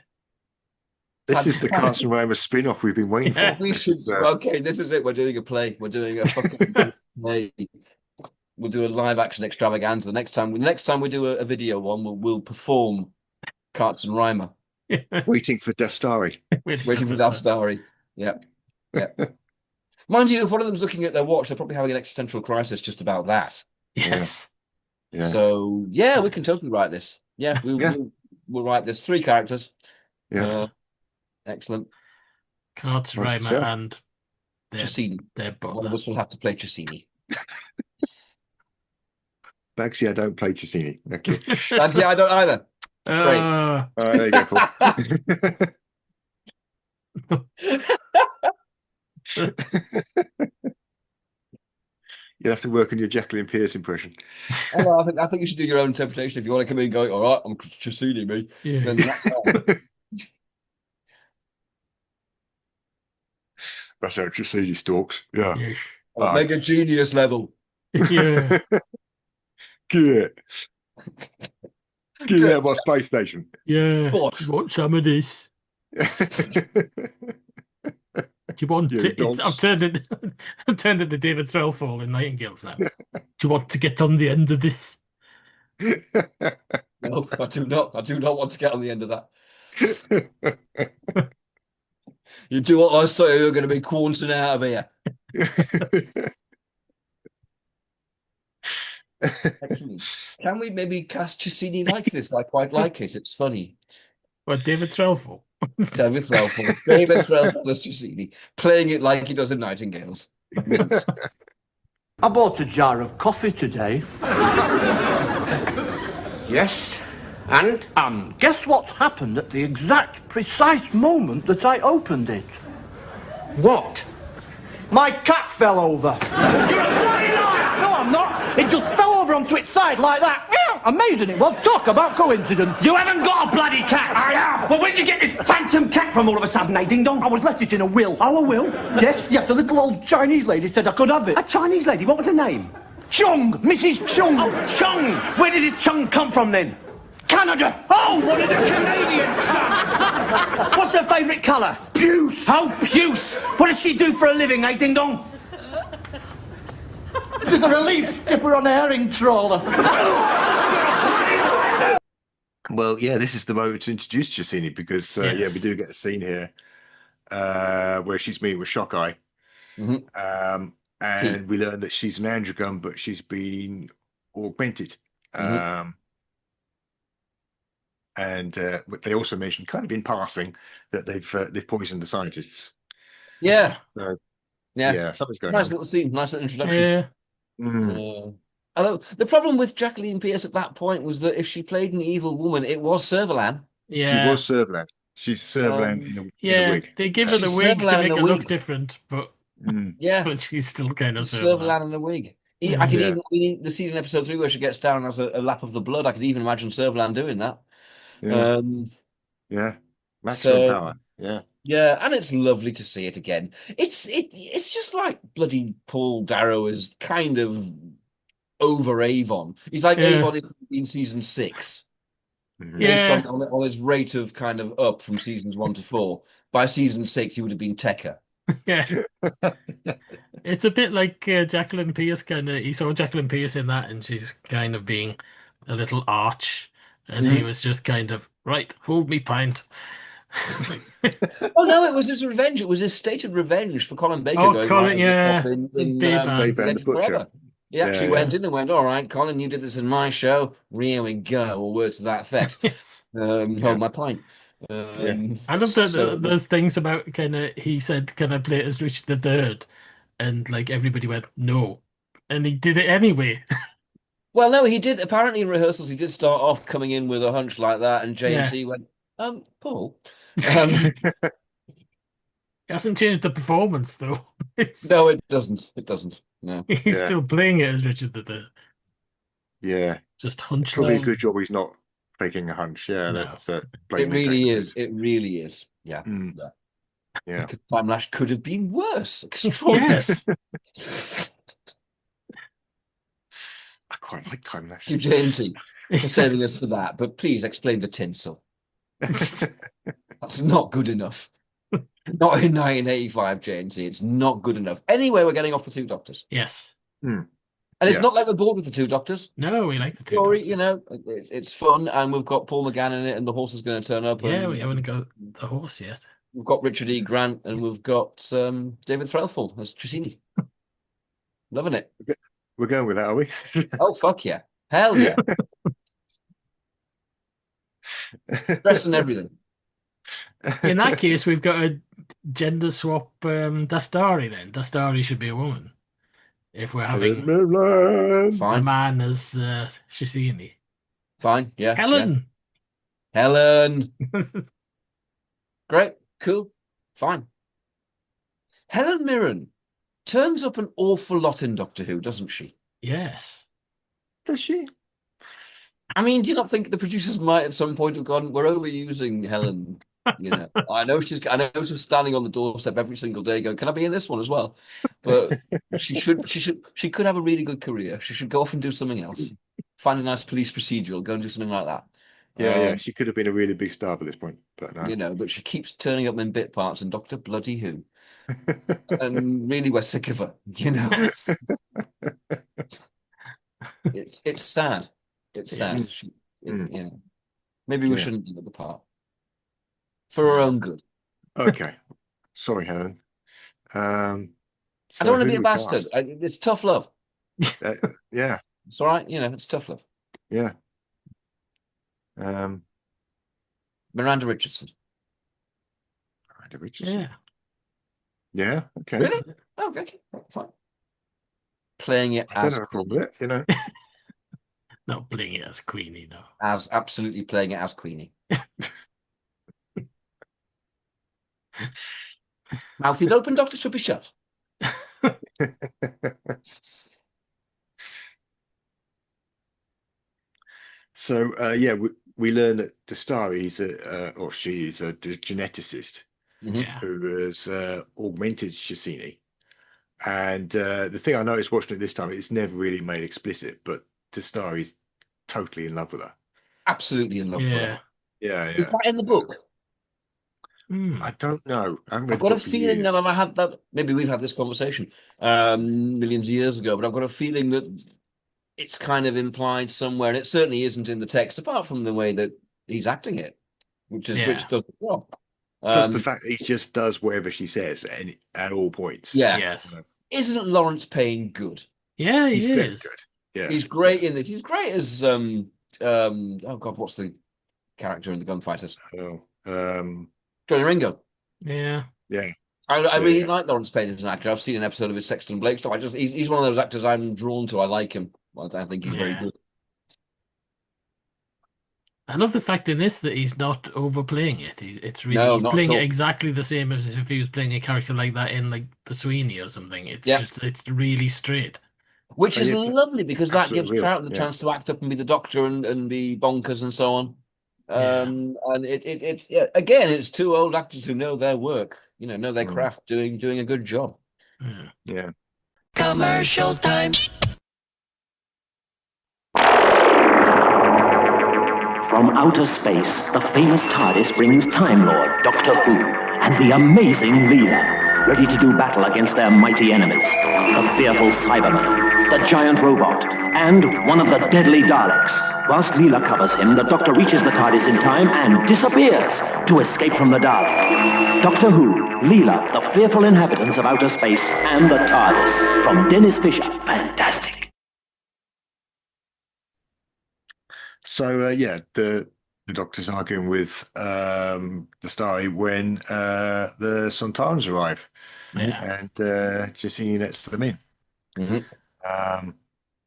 This is the Carts and Rhymer spin-off we've been waiting for. We should. Okay, this is it. We're doing a play. We're doing a fucking play. We'll do a live action extravaganza. The next time we do a video one, we'll perform Carts and Rhymer. Waiting for Dastari. Waiting for Dastari. Yeah. Well, Mind you, if one of them's looking at their watch, they're probably having an existential crisis just about that. Yes. Yeah. So, yeah, we can totally write this. Yeah, we'll write this. 3 characters. Yeah. Excellent. Cards, Nice Reimer, show. and Cassini. their One of butler. us will have to play Cassini. Bagsy, I don't play Cassini. Okay. Actually, I don't either. There you go. Cool. You'll have to work on your Jacqueline Pierce impression. I think you should do your own interpretation. If you want to come in and go, all right, I'm Cassini, me. Yeah. Then that's fine. That's how Cassini stalks. Yeah. Yes. Make a genius level. Yeah. Good. Get out my space station. Yeah. Bosh. You want some of this? Do you want You to, I've turned it to David Threlfall in Nightingales now. Do you want to get on the end of this? No, I do not. I do not want to get on the end of that. You do what I say, you're going to be quarantined out of here. Excellent. Can we maybe cast Cassini like this? I quite like it. It's funny. What, David Threlfall? David Threlfall as Cassini, playing it like he does in Nightingales. I bought a jar of coffee today. Yes, and? Guess what happened at the exact precise moment that I opened it? What? My cat fell over. You're a bloody liar! No, I'm not. It just fell over onto its side like that. Amazing it was. Talk about coincidence. You haven't got a bloody cat! I have. Well, where'd you get this phantom cat from all of a sudden, eh, Ding Dong? I was left it in a will. Oh, a will? Yes, a little old Chinese lady said I could have it. A Chinese lady? What was her name? Chung! Mrs. Chung! Oh, Chung! Where does this Chung come from, then? Canada! Oh, one of the Canadian Chunks! What's her favourite colour? Puce! Oh, puce! What does she do for a living, eh, Ding Dong? She's a relief skipper on a herring trawler. Well, yeah, this is the moment to introduce Cassini because, Yes. we do get a scene here where she's meeting with Shockeye. Mm-hmm. And we learn that she's an androgun, but she's been augmented. And they also mentioned, kind of in passing, that they've poisoned the scientists. Yeah. So, Yeah. something's going Nice on. little scene, nice little introduction. Yeah. Although the problem with Jacqueline Pierce at that point was that if she played an evil woman, it was Servalan. Yeah. She was Servalan. She's Servalan in a wig. They give her the She's wig to Servalan make in a her look wig. different, but Yeah, but she's still kind of Servalan in a wig. I could even the scene in episode 3 where she gets down and has a lap of the blood. I could even imagine Servalan doing that. Maximum power. Yeah, and it's lovely to see it again. It's just like bloody Paul Darrow is kind of over Avon. He's like Avon in season 6. Based on his rate of kind of up from seasons 1 to 4. By season 6, he would have been Tekker. Yeah. It's a bit like Jacqueline Pierce kind of. He saw Jacqueline Pierce in that, and she's kind of being a little arch, and he was just kind of right. Hold me pint. Oh no, it was his revenge. It was his stated revenge for Colin Baker. Oh, going Colin, in Bayman. Forever. He actually went in and went, all right, Colin, you did this in my show. Here we go, or words to that effect. Yes. Hold my pint. I love that there's things about kind of, he said, can I play it as Richard III? And like everybody went, no. And he did it anyway. Well, no, he did. Apparently in rehearsals, he did start off coming in with a hunch like that. And J&T went, Paul. It hasn't changed the performance, though. No, it doesn't. It doesn't. No. He's still playing it as Richard III. Yeah. Just hunchless. Probably a good job he's not faking a hunch. Yeah, No. that's It really is. It really is. Yeah. Yeah. Because Time Lash could have been worse. Extraordinary. Yes. I quite like Time Lash. Thank you, J&T, for saving us for that. But please explain the tinsel. That's not good enough. Not in 1985, J&T. It's not good enough. Anyway, we're getting off the Two Doctors. Yes. And it's not like we're bored with the Two Doctors. No, we like the Two Story, Doctors. you know, it's fun, and we've got Paul McGann in it, and the horse is going to turn up. Yeah, and, we haven't got the horse yet. We've got Richard E. Grant, and we've got David Threlfall as Trissini. Loving it. We're going with that, are we? Oh, fuck yeah. Hell yeah. Dress and everything. In that case, we've got a gender swap Dastari then. Dastari should be a woman. If we're having a Fine. man as Shasini. Fine, yeah. Helen! Yeah. Helen! Great, cool, fine. Helen Mirren turns up an awful lot in Doctor Who, doesn't she? Yes. Does she? I mean, do you not think the producers might at some point have gone, we're overusing Helen? You know, I know she's standing on the doorstep every single day going, can I be in this one as well? But she could have a really good career. She should go off and do something else. Find a nice police procedural, go and do something like that. Yeah, she could have been a really big star by this point, but no. You know, but she keeps turning up in bit parts in Doctor Bloody Who. And really we're sick of her, you know. It's sad. It's sad. You know, maybe we shouldn't give her the part. For her own good. Okay. Sorry, Helen. I don't want to be a bastard. It's tough love. Yeah. It's all right. You know, it's tough love. Yeah. Miranda Richardson. Miranda Richardson. Yeah. Yeah. Okay. Really? Oh, okay. Fine. Playing it as Queenie, you know. Not playing it as Queenie, no. As absolutely playing it as Queenie. Mouth is open, Doctor should be shut. So yeah, we learn that the star is she is a geneticist who has augmented Shasini. And the thing I noticed watching it this time, it's never really made explicit, but the star is totally in love with her. Absolutely in love with her. Yeah. Is that in the book? I don't know. I've got a feeling that I had that. Maybe we've had this conversation millions of years ago, but I've got a feeling that it's kind of implied somewhere, and it certainly isn't in the text, apart from the way that he's acting it, which does the job. Plus the fact that he just does whatever she says at all points. Yeah. Yes. Isn't Lawrence Payne good? Yeah, he's is. Good. Yeah. He's great in this. He's great as oh God, what's the character in the Gunfighters? Johnny Ringo. Yeah. I really like Lawrence Payne as an actor. I've seen an episode of his Sexton Blake stuff. He's one of those actors I'm drawn to. I like him. I think he's very good. I love the fact in this that he's not overplaying it. It's really he's playing it exactly the same as if he was playing a character like that in like the Sweeney or something. It's really straight. Which is lovely because that gives Troughton the chance to act up and be the Doctor and be bonkers and so on. And it's again, it's two old actors who know their work, know their craft, doing a good job. Yeah. Commercial time. From outer space, the famous TARDIS brings Time Lord, Doctor Who, and the amazing Leela, ready to do battle against their mighty enemies, the fearful Cyberman, the giant robot, and one of the deadly Daleks. Whilst Leela covers him, the Doctor reaches the TARDIS in time and disappears to escape from the Dalek. Doctor Who, Leela, the fearful inhabitants of outer space, and the TARDIS. From Dennis Fisher. Fantastic. So the Doctor's arguing with the Starry when the Sontarans arrive, and Jacini lets them in.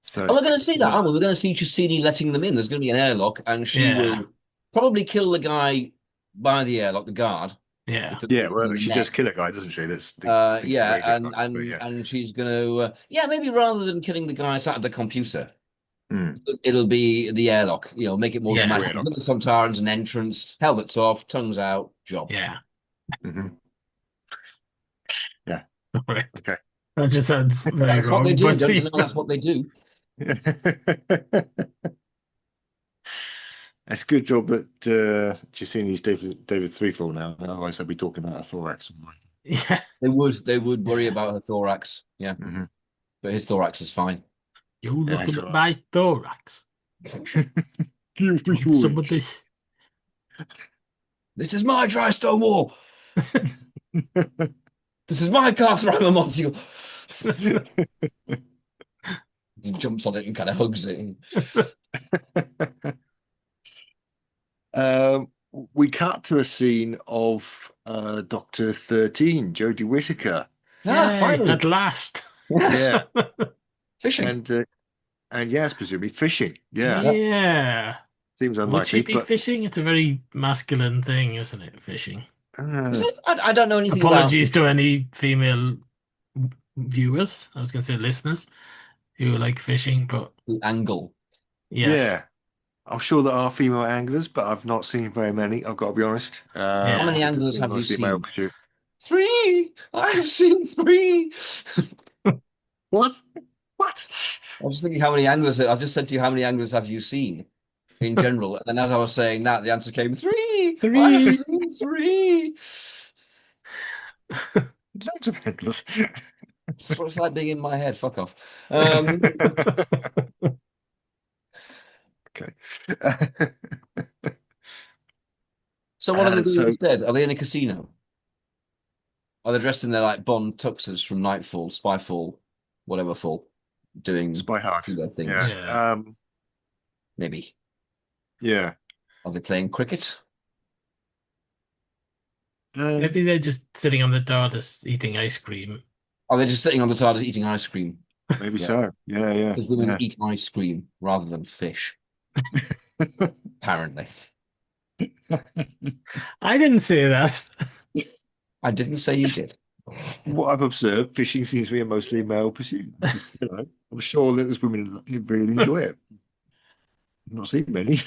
So we're going to see that, aren't we? We're going to see Jacini letting them in. There's going to be an airlock, and she will probably kill the guy by the airlock, the guard. Well, she does kill a guy, doesn't she? That's and she's going to maybe rather than killing the guy sat at the computer. It'll be the airlock, make it more dramatic. The Sontarans, an entrance, helmets off, tongues out, job. Yeah. Yeah. Right. Okay. That just sounds very wrong. What they do, don't you know that's what they do? It's a good job that Jacini's David Threefold now. Otherwise, they'll be talking about her thorax. Yeah. They would worry about her thorax. Yeah. But his thorax is fine. You looking at my thorax? Give me some of this. This is my dry stone wall. This is my castle, I'm a monster. He jumps on it and kind of hugs it. We cut to a scene of Doctor 13, Jodie Whittaker. Finally. At last. Yeah. Fishing. And yes, presumably fishing. Yeah. Yeah. Seems unlikely. Would she be fishing? It's a very masculine thing, isn't it? Fishing. Is it? I don't know anything Apologies about to any female viewers. I was going to say listeners who like fishing, but the angle. Yes. Yeah. I'm sure there are female anglers, but I've not seen very many. I've got to be honest. How many anglers have you seen? 3. I've seen 3. What? I was thinking how many anglers. I've just said to you how many anglers have you seen in general, and then as I was saying that, the answer came 3. 3. I have seen 3. Loads of anglers. It's like being in my head. Fuck off. Okay. So what are they doing instead? Are they in a casino? Are they dressed in their like Bond tuxes from Nightfall, Spyfall, whatever fall, doing Spy Hard things? Yeah. Maybe. Yeah. Are they playing cricket? Maybe they're just sitting on the TARDIS eating ice cream. Are they just sitting on the TARDIS eating ice cream? Maybe so. Yeah. Because women eat ice cream rather than fish. Apparently. I didn't say that. I didn't say you did. What I've observed, fishing seems to be a mostly male pursuit. I'm sure that there's women who really enjoy it. I've not seen many.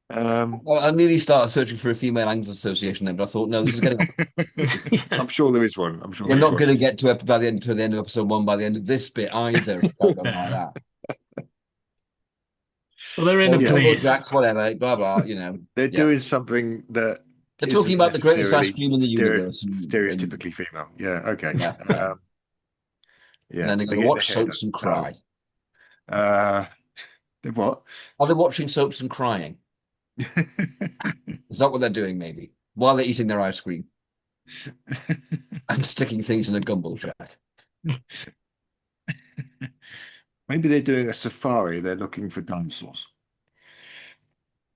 Well, I nearly started searching for a female anglers association then, but I thought, no, this is getting. I'm sure there is one. We're not going to get to by the end of episode 1 by the end of this bit either. Like that. So they're in a place. Jacks, whatever, blah blah. They're doing something that they're talking about the greatest ice cream in the universe. Stereotypically female. Yeah. Okay. Yeah. And then they're going to watch soaps and cry. They what? Are they watching soaps and crying? Is that what they're doing? Maybe while they're eating their ice cream and sticking things in a gumball jack. Maybe they're doing a safari. They're looking for dinosaurs.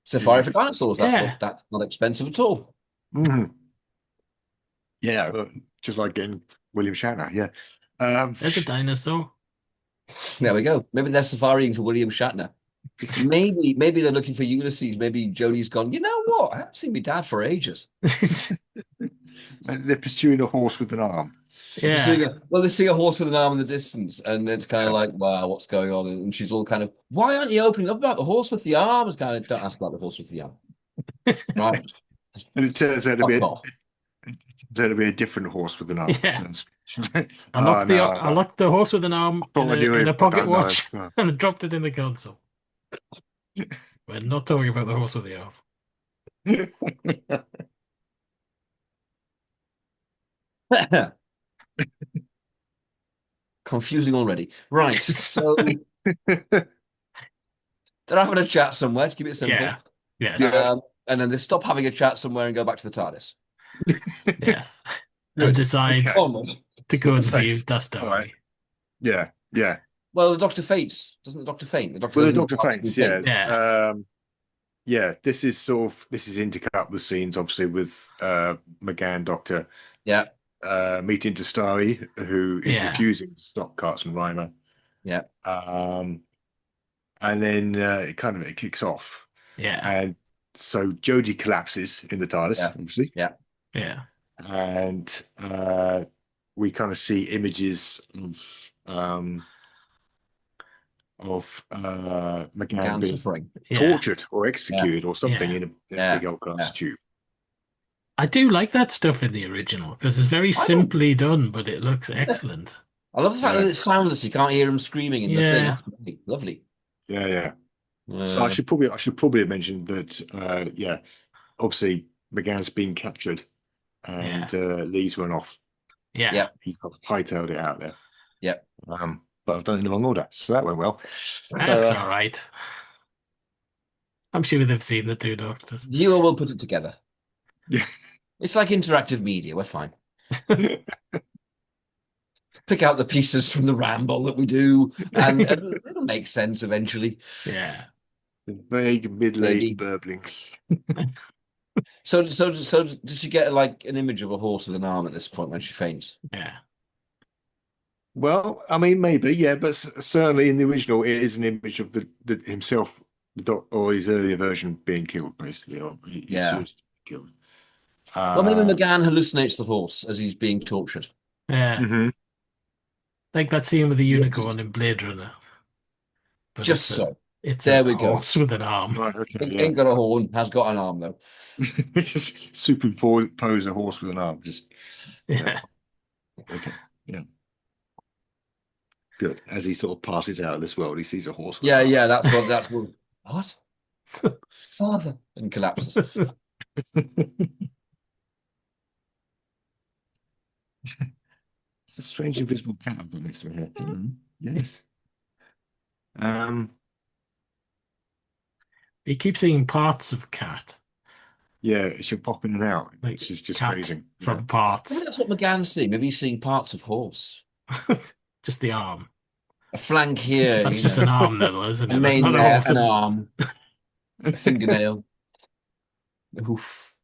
Safari for dinosaurs. That's not expensive at all. Mm-hmm. Yeah, just like getting William Shatner. Yeah. There's a dinosaur. There we go. Maybe they're safaring for William Shatner. Maybe they're looking for Ulysses. Maybe Jodie's gone, you know what? I haven't seen my dad for ages. They're pursuing a horse with an arm. Yeah. They see a horse with an arm in the distance, and it's kind of like, wow, what's going on? And she's all kind of, why aren't you opening up about the horse with the arm? It's kind of, don't ask about the horse with the arm. Right. And it turns out to be a different horse with an arm. Yeah. I locked the horse with an arm in a pocket watch and I dropped it in the console. We're not talking about the horse with the arm. Confusing already. Right. So they're having a chat somewhere to keep it simple. Yeah. Yes. And then they stop having a chat somewhere and go back to the TARDIS. Yeah. And decide to go and see Dust Darby. Right. Yeah. Well, the Doctor faints. Doesn't the Doctor faint? The Doctor faints, yeah. Yeah, this is intercut with scenes, obviously, with McGann Doctor. Yeah. Meeting Dastari, who is refusing to stop Carts and Reimer. Yeah. And then it kicks off. Yeah. And so Jodie collapses in the TARDIS, obviously. Yeah. Yeah. And we kind of see images of McGann being suffering, tortured or executed or something in a big old glass tube. I do like that stuff in the original because it's very simply done, but it looks excellent. I love the fact that it's soundless. You can't hear him screaming in the thing. Lovely. Yeah. So I should probably have mentioned that. Obviously McGann's been captured, and Lee's run off. Yeah. He's hightailed it out there. Yeah. But I've done it in the wrong order, so that went well. That's all right. I'm sure they've seen the two Doctors. Viewer will put it together. Yeah. It's like interactive media. We're fine. Pick out the pieces from the ramble that we do, and it'll make sense eventually. Yeah. Vague Maybe. middle-aged burblings. So does she get like an image of a horse with an arm at this point when she faints? Yeah. Well, I mean, maybe, yeah, but certainly in the original, it is an image of the himself, or his earlier version being killed, basically, or he's Yeah. killed. Well, maybe McGann hallucinates the horse as he's being tortured. Yeah. Mm-hmm. Like that scene with the unicorn in Blade Runner. But Just so. It's there a we go. horse with an arm. Right, okay, Ain't got a horn, has got an arm though. Just superimpose a horse with an arm. Just Yeah. okay, yeah. Good. As he sort of passes out of this world, he sees a horse. Yeah, yeah, that's what. What? Father, and collapses. It's a strange invisible cat I've got next to my head. Yes. He keeps seeing parts of cat. Yeah, she'll pop in and out. Like She's just cat phasing from parts. Maybe that's what McGann's seeing. Maybe he's seeing parts of horse. Just the arm. A flank here. That's just an arm, though, isn't it? A That's mane not a there, horse. an arm, a fingernail. Oof.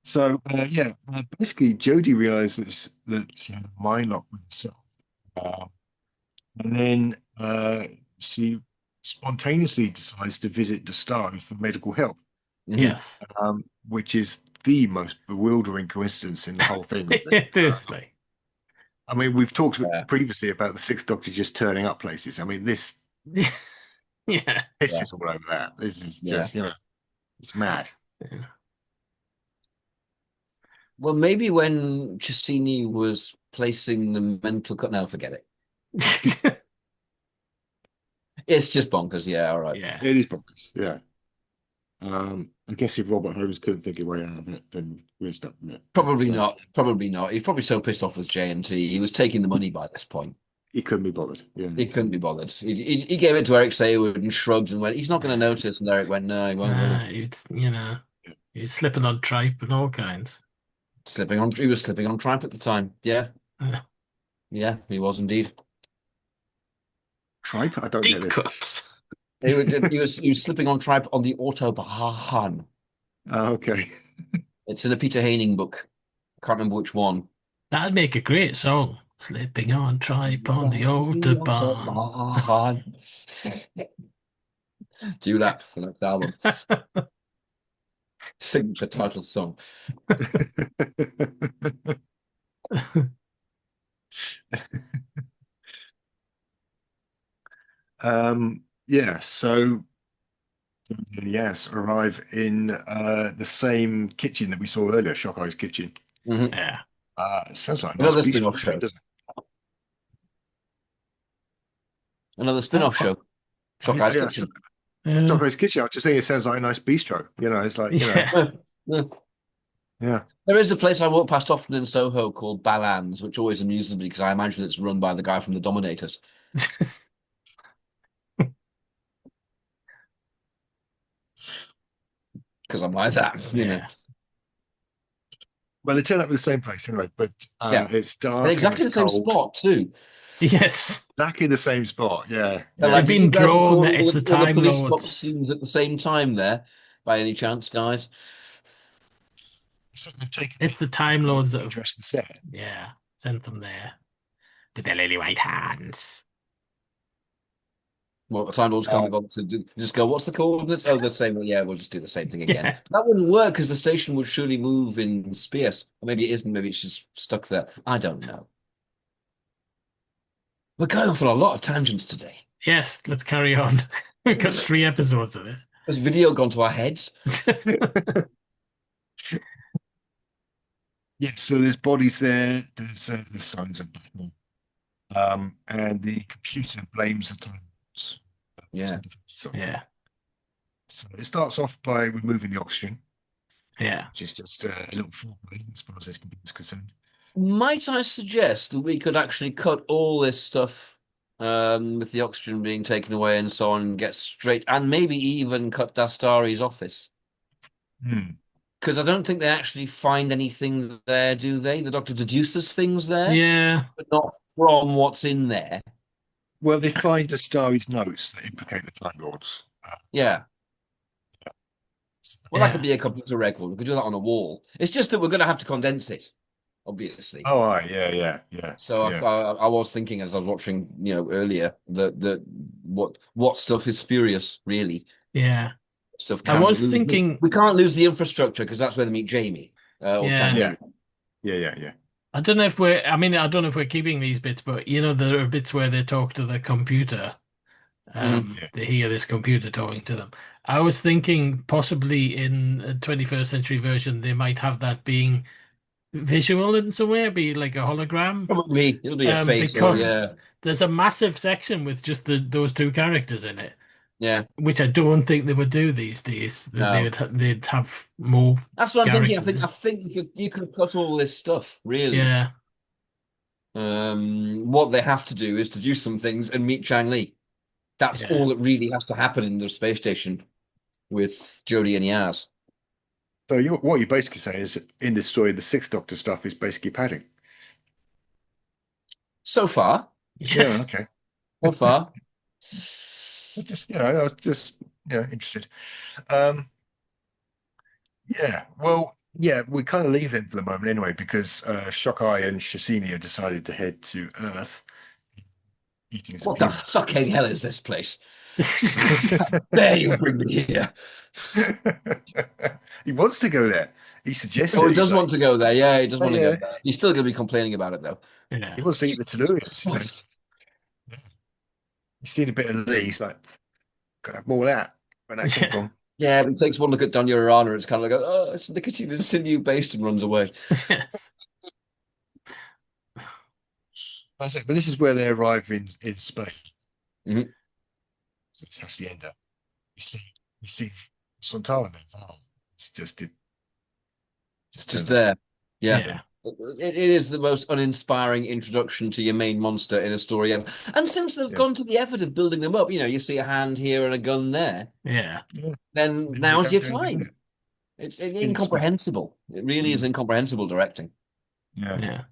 So basically, Jodie realizes that she had a mind lock with herself, and then she spontaneously decides to visit Destaro for medical help. Yes, which is the most bewildering coincidence in the whole thing. It is. Like, I mean, we've talked previously about the Sixth Doctor just turning up places. I mean, this pisses all over that. This is just it's mad. Yeah. Well, maybe when Cassini was placing the mental cut. No, forget it. It's just bonkers. Yeah, all right. Yeah, it is bonkers. Yeah. I guess if Robert Holmes couldn't think a way out of it, then we're stuck with it. Probably not. Probably not. He's probably so pissed off with JNT. He was taking the money by this point. He couldn't be bothered. Yeah, he couldn't be bothered. He gave it to Eric Saywood and shrugged and went, "He's not going to notice." And Eric went, "No, he won't." It's he's slipping on tripe and all kinds. He was slipping on tripe at the time. Yeah, yeah, he was indeed. Tripe? I don't Deep get this. cut. He was slipping on tripe on the Autobahn. Oh, okay. It's in a Peter Haining book. Can't remember which one. That'd make a great song. Slipping on tripe on the Autobahn. Do that for the next album. Signature title song. So yes, arrive in the same kitchen that we saw earlier, Shock Eye's kitchen. Mm-hmm. Yeah. It sounds like another spin-off show, doesn't it? Another spin-off show. Shock Eye's kitchen. Shock Eye's kitchen. I was just saying, it sounds like a nice bistro. It's like yeah. There is a place I walk past often in Soho called Balans, which always amuses me because I imagine it's run by the guy from The Dominators. Because I'm like that, you know. Well, they turn up at the same place anyway, but it's dark. And exactly the same spot too. Yes. Exactly the same spot, yeah. I've been drawn that it's the Time Lords. Lords. Scenes at the same time there, by any chance, guys? It's the Time Lords that have dressed and set. Yeah, sent them there with their lily white hands. Well, the Time Lords can't be bothered to just go, what's the coordinates? Oh, the same. Yeah, we'll just do the same thing again. Yeah. That wouldn't work because the station would surely move in space. Or maybe it isn't. Maybe it's just stuck there. I don't know. We're going off on a lot of tangents today. Yes, let's carry on. We've got 3 episodes of it. Has video gone to our heads? Yes, so there's bodies there. There's signs of battle. And the computer blames the Time. Yeah. Yeah. So it starts off by removing the oxygen. Yeah. Which is just a little foreplay as far as this computer is concerned. Might I suggest that we could actually cut all this stuff with the oxygen being taken away and so on, get straight and maybe even cut Dastari's office. Because I don't think they actually find anything there, do they? The Doctor deduces things there, Yeah, but not from what's in there. Well, they find Astari's notes that implicate the Time Lords. Yeah. Well, that could be a computer record. We could do that on a wall. It's just that we're going to have to condense it, obviously. Oh, right. Yeah. So yeah. I was thinking as I was watching, earlier that what stuff is spurious, really. Yeah. Stuff. I was thinking we can't lose the infrastructure because that's where they meet Jamie. Yeah. I don't know if I don't know if we're keeping these bits, but there are bits where they talk to the computer. They hear this computer talking to them. I was thinking possibly in a 21st century version they might have that being visual in some way, be like a hologram. Probably it'll be a face, because there's a massive section with just those two characters in it. Yeah, which I don't think they would do these days. No. They'd have more. That's what I'm thinking. I think you could cut all this stuff, really. Yeah. What they have to do is to do some things and meet Chang Li. That's all that really has to happen in the space station with Jodie and Yaz. So what you're basically saying is, in this story, the Sixth Doctor stuff is basically padding. So far, yes. Yeah, okay. So far, I was just interested. We kind of leave him for the moment anyway, because Shockeye and Shasini have decided to head to Earth. What the fucking hell is this place? There you bring me here. He wants to go there. He suggests. Oh, he does want to go there. Yeah, he does want to go there. He's still going to be complaining about it, though. Yeah. He wants to eat the Tellurians. He's seen a bit of Lee. He's like, gotta have more of that. Where that came from. Yeah, but he takes one look at Donya Urana. It's kind of like, oh, it's nicotine and sinew based, and runs away. That's it. But this is where they arrive in space. Mm-hmm. So it's Hacienda. You see Sontara there. Oh, it's just there. Yeah. It is the most uninspiring introduction to your main monster in a story ever. And since they've gone to the effort of building them up, you see a hand here and a gun there. Yeah. Then now's your time. It's incomprehensible. It really is incomprehensible directing. Yeah.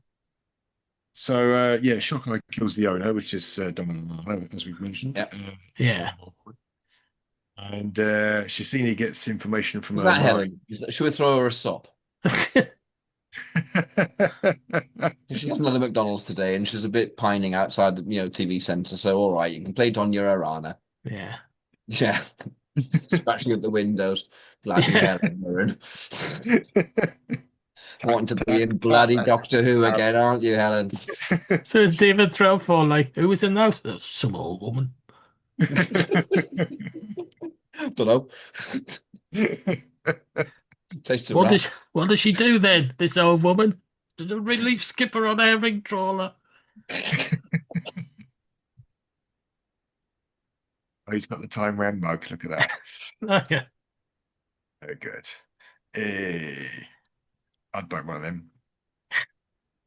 So, Shockeye kills the owner, which is Dominic, as we've mentioned. And Shasini gets information from her. Helen? Should we throw her a sop? She hasn't had a McDonald's today, and she's a bit pining outside the TV centre. So, all right, you can play Donya Urana. Yeah. Scratching at the windows, bloody Helen. Wanting to be in bloody Doctor Who again, aren't you, Helen? So is David Threlfall like, who was in those? Some old woman. Don't know. What does she do then, this old woman? Did a relief skipper on a herring trawler? Oh, he's got the Time Ram mug. Look at that. Yeah. Very good. I'd buy one of them.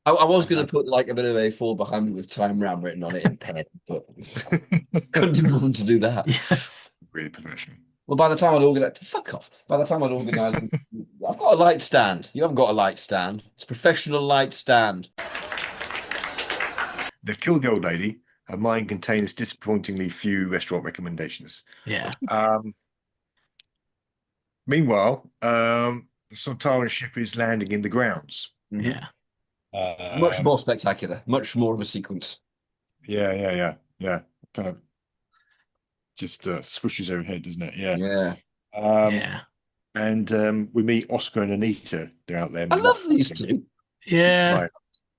I was going to put like a bit of A4 behind me with Time Ram written on it in pen, but couldn't do nothing to do that. Yes. Really professional. Well, by the time I'd organise, fuck off. By the time I'd organise, I've got a light stand. You haven't got a light stand. It's a professional light stand. They killed the old lady. Her mind contains disappointingly few restaurant recommendations. Yeah. Meanwhile, the Sontaran ship is landing in the grounds. Yeah. Much more spectacular. Much more of a sequence. Yeah. Kind of just swooshes overhead, doesn't it? Yeah. And we meet Oscar and Anita. They're out there. I love these two. Yeah.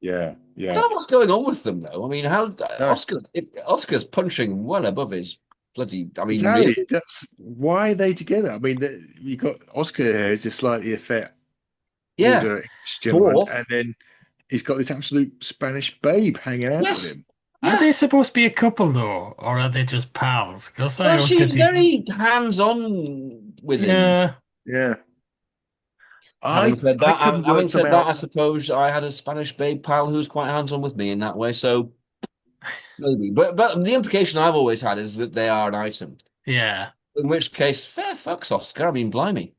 Yeah. I don't know what's going on with them, though. I mean, Oscar's punching well above his bloody. I mean, exactly. Really? That's why are they together? I mean, you got Oscar here is a slightly effete, older gentleman, and then he's got this absolute Spanish babe hanging out with him. Are they supposed to be a couple though, or are they just pals? Well, she's very hands-on with him. Yeah. Having said that, I suppose I had a Spanish babe pal who's quite hands-on with me in that way. So, Maybe, but the implication I've always had is that they are an item. Yeah. In which case, fair fucks, Oscar. I mean, blimey,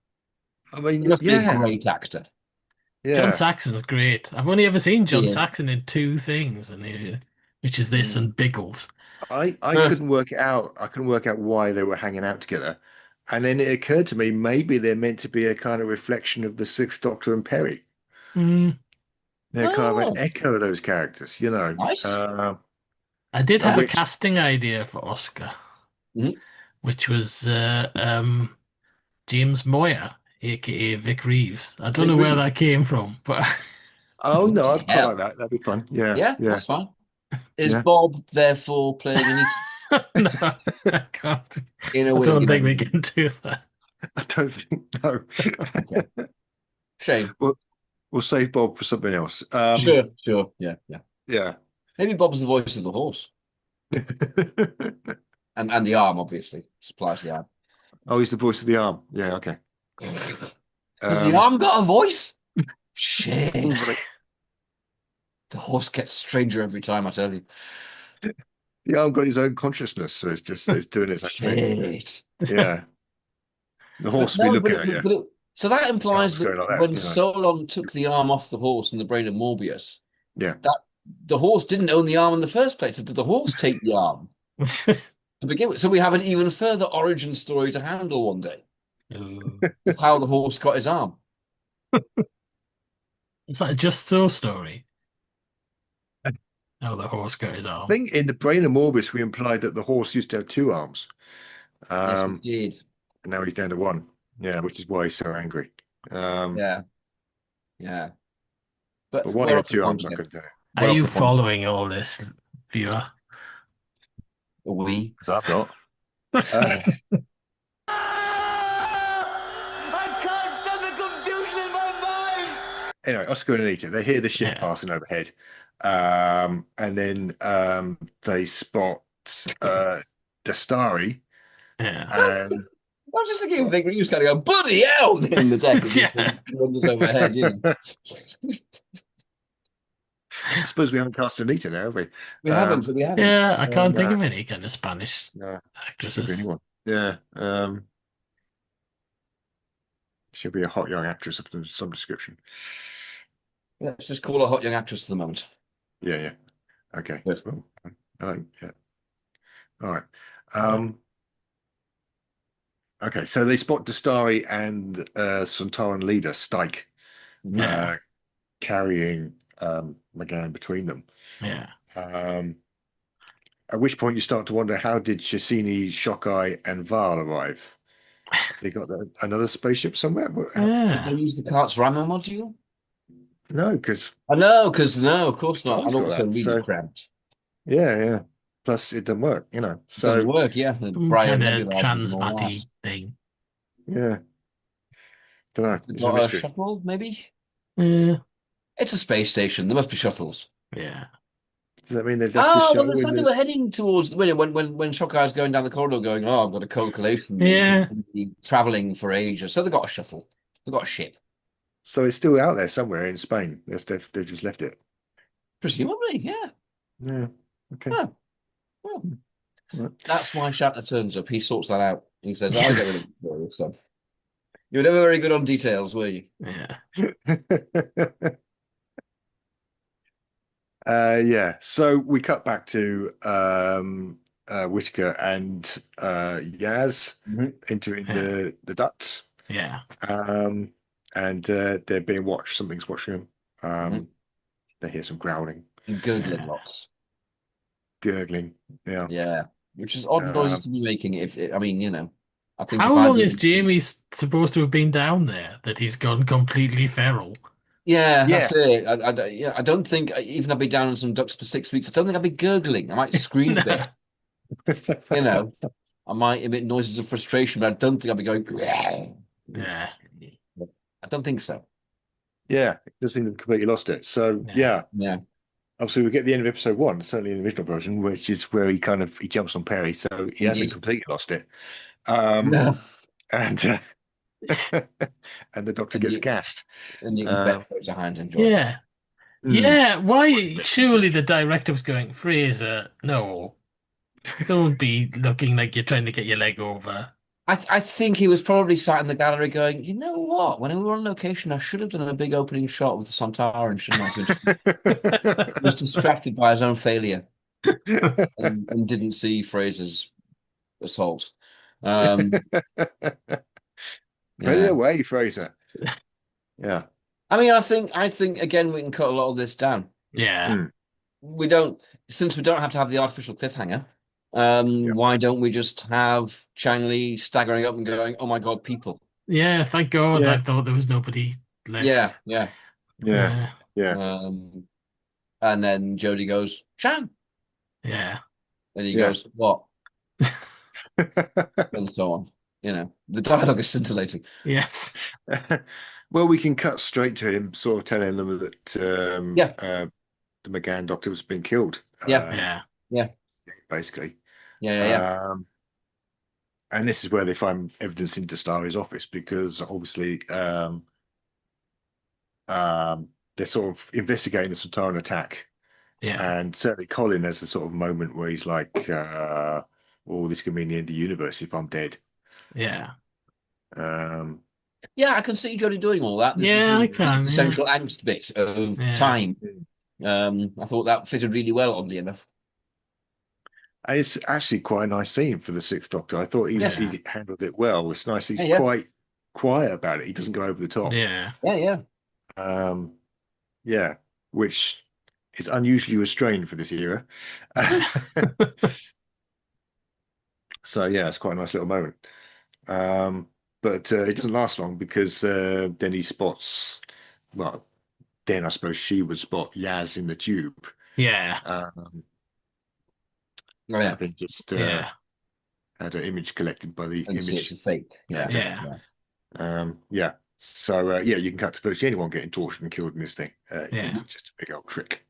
I mean, he must be a yeah, great actor. John yeah. Saxon's great. I've only ever seen He John is. Saxon in two things, which is this Mm. and Biggles. I couldn't work it out. I couldn't work out why they were hanging out together. And then it occurred to me maybe they're meant to be a kind of reflection of the Sixth Doctor and Perry. Mm. They're kind of an Oh, echo of those characters, you know. nice. I did have a Which casting idea for Oscar, Mhm. which was James Moyer, aka Vic Reeves. I don't Big know where Reed. that came from, but oh no, Bloody I'd quite like hell. that. That'd be fun. Yeah, Yeah, yeah, that's fine. Is yeah. Bob therefore playing an no, I can't. in a I wig don't and think we everything? can do that. I don't think no. Okay. Shame. We'll save Bob for something else. Sure. Yeah. Yeah. Maybe Bob's the voice of the horse. And the arm, obviously. Supplies the arm. Oh, he's the voice of the arm. Yeah, okay. Has the arm got a voice? Shit. Probably. The horse gets stranger every time, I tell you. The arm got his own consciousness, so it's doing its own thing. Shit. Yeah. The horse But will be no, looking at you. so that The implies arm's that going like that, when you know. Solon took the arm off the horse in the brain of Morbius, Yeah. that the horse didn't own the arm in the first place. So did the horse take the arm to begin with? So we have an even further origin story to handle one day. How the horse got his arm. It's like a Just So story. How the horse got his arm. I think in the brain of Morbius, we implied that the horse used to have two arms. Yes, we did. And now he's down to one. Yeah, which is why he's so angry. Yeah. But why he we're had off the two pond arms, I again. couldn't tell you. Are you following all this, viewer? We. I'm not. I can't stop the confusion in my mind! Anyway, Oscar and Anita, they hear the ship passing overhead. And then they spot Dastari. Yeah. And I was just thinking Vic Reeves kind of go, bloody hell, in the deck and just runs overhead, you know. I suppose we haven't cast Anita now, have we? We haven't. Yeah, I can't think of any kind of Spanish Should be actresses. anyone. Yeah. She'll be a hot young actress of some description. Let's just call her hot young actress for the moment. Yeah. Okay. Good. Well, yeah. All right. Okay, so they spot Dastari and Sontaran leader Stike carrying McGann between them. Yeah. At which point you start to wonder, how did Shasini, Shockeye, and Val arrive? Have they got another spaceship somewhere? Did they use the Kart's Rammer module? No, because no, of course not. And got also that, really so- cramped. Yeah. Plus, it doesn't work, you know. So Doesn't work, yeah. The Some Brian kind of nebulizers and all transmatty thing. yeah, don't know. that. It's a Got a mystery. shuttle, maybe? Yeah. It's a space station. There must be shuttles. Yeah. Does that mean they've left the Oh, shuttle well, it's in like they the- were heading towards when Shockeye's going down the corridor going, oh, I've got a co-collation. Yeah. Traveling for ages. So they've got a shuttle. They've got a ship. So it's still out there somewhere in Spain. They've just left it. Presumably, yeah. Yeah. Okay. Oh. Well, Right. that's why Shatner turns up. He sorts that out. He says, I'll get rid of the son. You were never very good on details, were you? Yeah. Yeah. So we cut back to Whittaker and Yaz entering the ducts. Yeah. And they're being watched. Something's watching them. They hear some growling. And gurgling lots. Gurgling. Yeah. Yeah. Which is odd noises to be making. I think How long is Jamie supposed to have been down there that he's gone completely feral? Yeah, that's it. I don't think, even I'd be down in some ducks for 6 weeks, I don't think I'd be gurgling. I might scream a bit. I might emit noises of frustration, but I don't think I'd be going. Yeah. I don't think so. Yeah, it does seem to have completely lost it. So yeah. Obviously, we get the end of episode 1, certainly in the original version, which is where he jumps on Perry, so he hasn't completely lost it. No. And and the Doctor gets gassed. And you can bet for your hand enjoy. Yeah. Yeah, why? Surely the director was going, Fraser, no, don't be looking like you're trying to get your leg over. I think he was probably sat in the gallery going, you know what? When we were on location, I should have done a big opening shot with the Sontaran, shouldn't I? He was distracted by his own failure and didn't see Fraser's assault. Put it away, Fraser. Yeah. I mean, I think again we can cut a lot of this down. Yeah. We don't, since we don't have to have the artificial cliffhanger. Why don't we just have Chang Li staggering up and going, "Oh my God, people!" Yeah, thank God. I thought there was nobody left. Yeah. And then Jodie goes, "Chang," Yeah, and he goes, "What?" and so on. You know, the dialogue is scintillating. Yes. Well, we can cut straight to him, sort of telling them that the McGann doctor was being killed. Yeah. Basically. Yeah. And this is where they find evidence in Dastari's office, because obviously they're sort of investigating the Sontaran attack. Yeah. And certainly Colin has a sort of moment where he's like, "Oh, this could mean the end of the universe if I'm dead." Yeah. Yeah, I can see Jodie doing all that. I can. Existential angst bit of time. I thought that fitted really well, oddly enough. And it's actually quite a nice scene for the Sixth Doctor. I thought he handled it well. It's nice. He's quite quiet about it. He doesn't go over the top. Yeah. Which is unusually restrained for this era. So it's quite a nice little moment. But it doesn't last long, because then he spots, well, then I suppose she would spot Yaz in the tube. Yeah. Having just had an image collected by the image. It's a fake. So you can cut to virtually anyone getting tortured and killed in this thing. It's just a big old trick.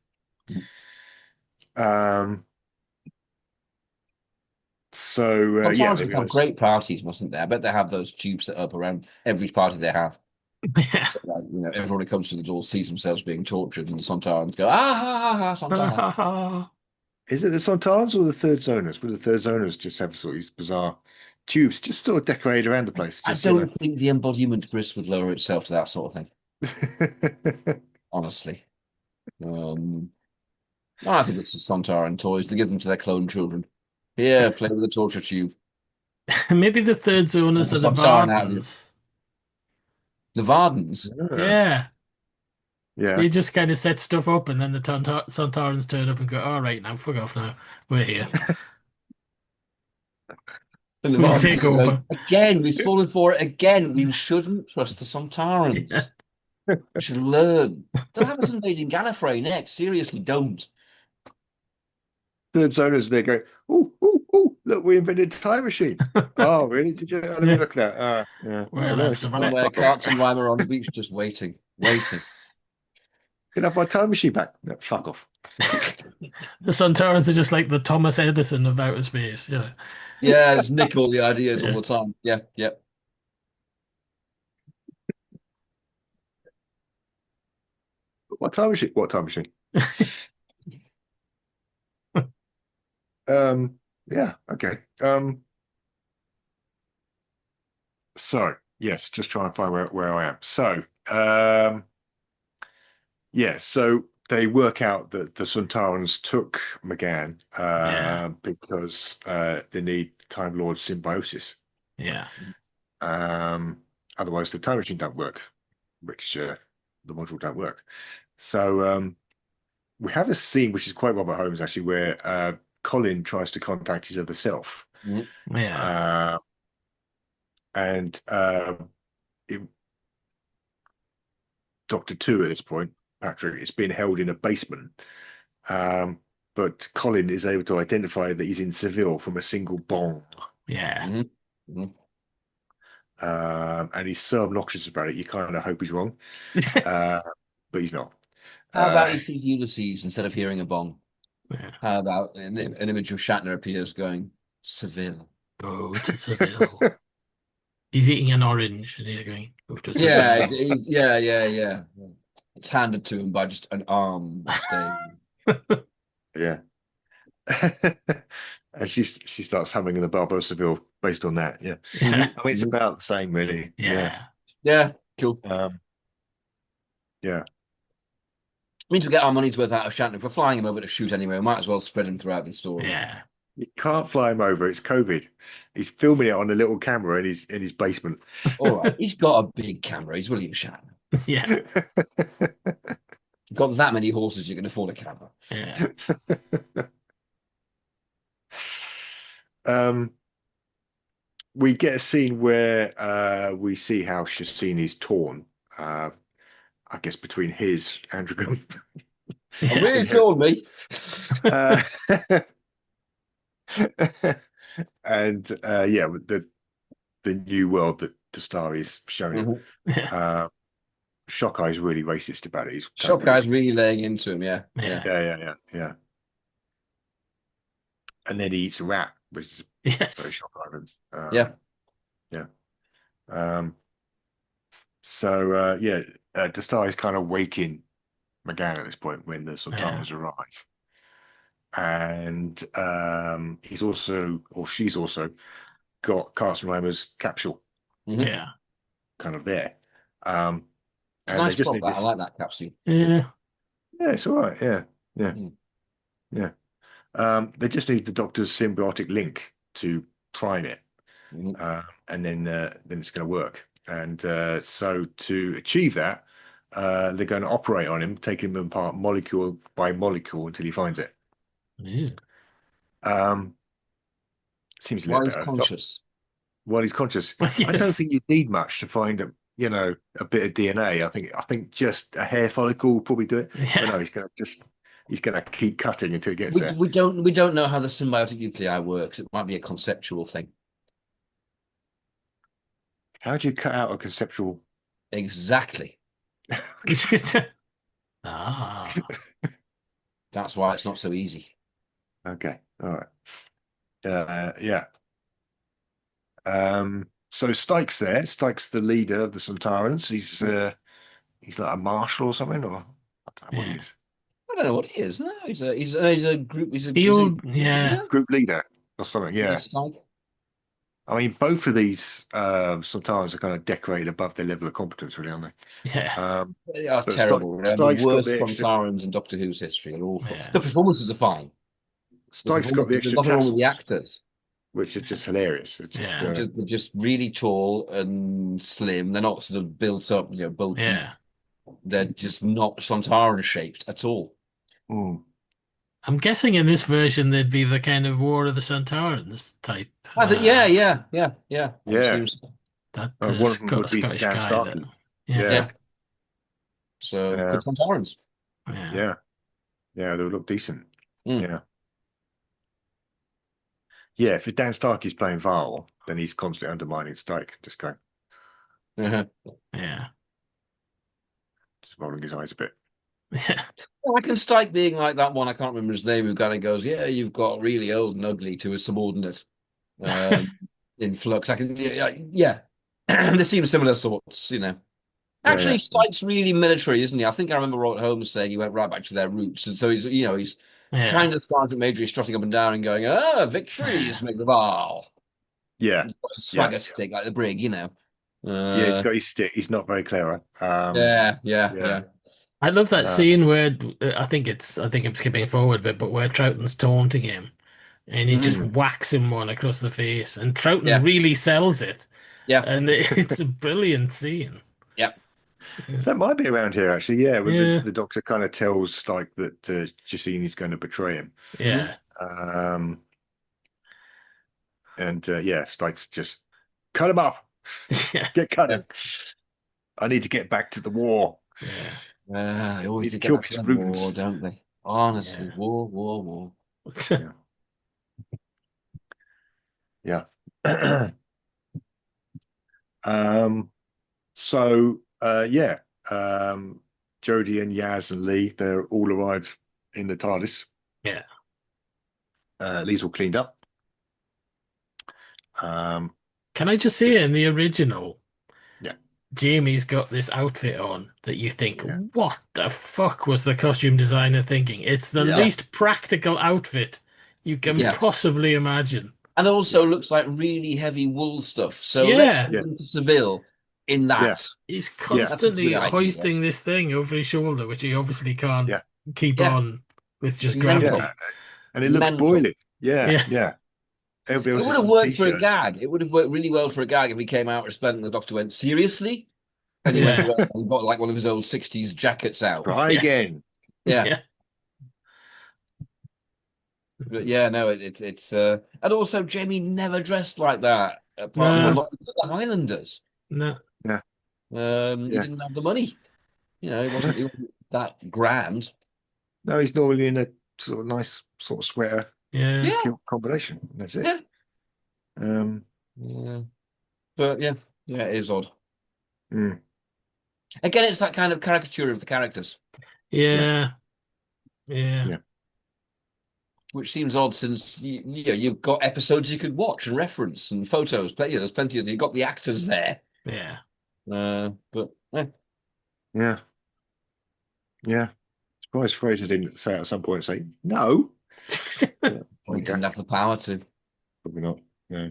Sometimes they have great parties, mustn't they? I bet they have those tubes set up around every party they have. So, everyone who comes to the door sees themselves being tortured, and the Sontarans go, Sontaran. Is it the Sontarans or the Third Zoners? Will the Third Zoners just have sort of these bizarre tubes just sort of decorated around the place? I don't think the embodiment grist would lower itself to that sort of thing. Honestly. I think it's the Sontaran toys. They give them to their clone children. Here, play with the torture tube. Maybe the Third Zoners are the Vardens. The Vardens? Yeah. They just kind of set stuff up, and then the Sontarans turn up and go, "All right, now, fuck off now. We're here." And we'll take over. Again, we've fallen for it again. We shouldn't trust the Sontarans. We should learn. They'll have us invading Gallifrey next. Seriously, don't. Third Zoners, they go, "Oh, look, we invented a time machine." Oh, really? Did you? Let me look at that. Where Carts and Rhyme are on the beach just waiting. Can I have my time machine back? No, fuck off. The Sontarans are just like the Thomas Edison of outer space. Yeah, it's nick all the ideas all the time. Yeah. What time machine? What time machine? Okay. So yes, just trying to find where I am. So so they work out that the Sontarans took McGann because they need Time Lord symbiosis. Yeah. Otherwise the time machine don't work, which the module don't work. So we have a scene which is quite Robert Holmes actually, where Colin tries to contact his other self. And Doctor 2 at this point, Patrick, is being held in a basement. But Colin is able to identify that he's in Seville from a single bong. Yeah. And he's so obnoxious about it, you kind of hope he's wrong. But he's not. How about he sees Ulysses instead of hearing a bong? Yeah. How about an image of Shatner appears going, Seville. Go to Seville. He's eating an orange and he's going, go to Seville. Yeah. It's handed to him by just an arm on stage. Yeah. And she starts humming in the Barbarossa bill based on that. Yeah. Yeah. I mean, it's about the same, really. Yeah. Yeah, cool. Yeah. Means we get our money's worth out of Shannon. If we're flying him over to shoot anyway, we might as well spread him throughout the story. Yeah. You can't fly him over. It's COVID. He's filming it on a little camera in his basement. All right. He's got a big camera. He's William Shatner. Yeah. Got that many horses, you can afford a camera. Yeah. We get a scene where we see how Shasini's torn. I guess between his androgen. Yeah. Really told me. And yeah, with the new world that the star is showing. Shockeye is really racist about it. Shockeye's really laying into him, yeah. Yeah. And then he eats a rat, which is very Shockeye. So the star is kind of waking McGann at this point when the Sultanas arrive. And he's also, or she's also got Carson Reimer's capsule. Yeah. Kind of there. It's nice prop, that. I like that capsule. Yeah. Yeah, it's all right. Yeah. They just need the Doctor's symbiotic link to prime it. And then it's going to work. And so to achieve that, they're going to operate on him, taking him apart molecule by molecule until he finds it. Yeah. Seems a While little he's bit conscious. While he's conscious. Yes. I don't think you need much to find a bit of DNA. I think just a hair follicle will probably do it. Yeah. But no, he's gonna keep cutting until he gets there. We don't know how the symbiotic nuclei works. It might be a conceptual thing. How do you cut out a conceptual? Exactly. Ah. That's why it's not so easy. Okay. All right. Yeah. So Stike's there. Stike's the leader of the Sontarans. He's like a marshal or something, or I don't know what he is. I don't know what he is. No, he's a group. He's a group leader or something. Yeah. Stike. I mean, both of these Sontarans are kind of decorated above their level of competence, really, aren't they? Yeah. They are terrible. They're the worst Sontarans in Doctor Who's history. They're awful. Yeah. The performances are fine. Stike's got the extra nothing wrong with the actors, which are just hilarious. They're just really tall and slim. They're not sort of built up, bulky. Yeah. They're just not Sontaran shaped at all. Mm. I'm guessing in this version they'd be the kind of War of the Sontarans type. I think, yeah. That one of them would be Scottish Dan guy. Starkey. Yeah. So good Sontarans. Yeah. Yeah, they would look decent. Mm. Yeah, if Dan Starkey's playing Varl, then he's constantly undermining Stike, just going. Yeah. Just rolling his eyes a bit. Yeah. Well, I can Stike being like that one, I can't remember his name, who kind of goes, yeah, you've got really old and ugly to a subordinate in Flux. I can, there seem similar sorts, Actually, Stike's really military, isn't he? I think I remember Robert Holmes saying he went right back to their roots. And so he's kind of Sergeant Major, strutting up and down and going, victories make the Varl. Yeah. He's got a swagger stick like the brig, yeah, he's got his stick. He's not very clever. Yeah. I love that scene where I think I'm skipping forward a bit, but where Troughton's taunting him and he just whacks him one across the face, and Troughton really sells it. Yeah. And it's a brilliant scene. Yeah. That might be around here, actually. Yeah, when the Doctor kind of tells Stike that Jacini's going to betray him. Yeah. Stike's just cut him up. Get cutting. I need to get back to the war. They always get back to the war, don't they? Honestly, war. Yeah. Jodie and Yaz and Lee, they're all arrived in the TARDIS. Yeah. Lee's all cleaned up. Can I just say in the original, Jamie's got this outfit on that you think, Yeah. what the fuck was the costume designer thinking? It's the Yeah. least practical outfit you can Yeah. possibly imagine. And also looks like really heavy wool stuff. So let's Yeah. send him to Seville in that. He's Yeah. constantly That's a good idea. hoisting this thing over his shoulder, which he obviously can't Yeah. keep Yeah. on with just It's gravity. mental. And it looks Mental. boiling. Yeah. Yeah. Yeah. Everybody It else would has have some worked for a t-shirts. gag. It would have worked really well for a gag if he came out resplendent and the doctor went, seriously? And he went Yeah. around and got like one of his old 60s jackets out. Try Yeah. again. Yeah. Yeah. But yeah, no, it's and also Jamie never dressed like that, apart from a No. lot of the Highlanders. No. Yeah. He Yeah. didn't have the money. He wasn't that grand. No, he's normally in a sort of nice sort of sweater Yeah. Yeah. kilt combination. That's it. Yeah. Yeah. But yeah, it is odd. Mm. Again, it's that kind of caricature of the characters, Yeah. Yeah. Yeah. which seems odd since you've got episodes you could watch and reference and photos. There's plenty of you've got the actors there. Yeah. But Yeah. Yeah. Surprised Fraser didn't say at some point, say, no. he didn't have the power to. Probably not. No.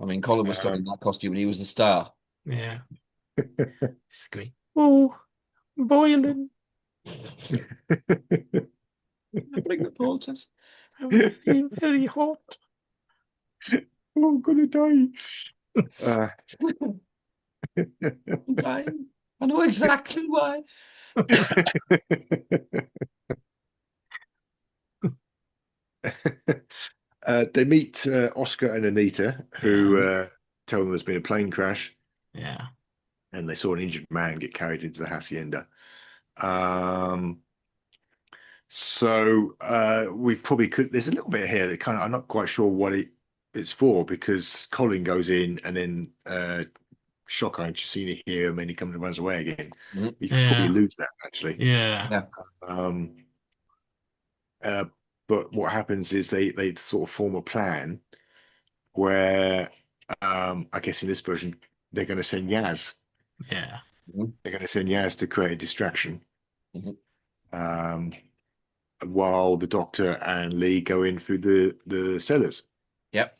I mean, Colin was stuck in that costume and he was the star. Yeah. Scream. Oh, boiling. Bring the porters. I'm very, very hot. Oh, I'm gonna die. I'm dying. I know exactly why. They meet Oscar and Anita, who tell them there's been a plane crash. Yeah. And they saw an injured man get carried into the hacienda. So we probably could. There's a little bit here that kind of I'm not quite sure what it's for, because Colin goes in and then Shocker and Chesina hear him and he comes and runs away again. Mhm. You could probably lose that actually. Yeah. But what happens is they sort of form a plan where I guess in this version they're going to send Yaz. Yeah. They're going to send Yaz to create a distraction. Mhm. While the Doctor and Lee go in through the cellars. Yep.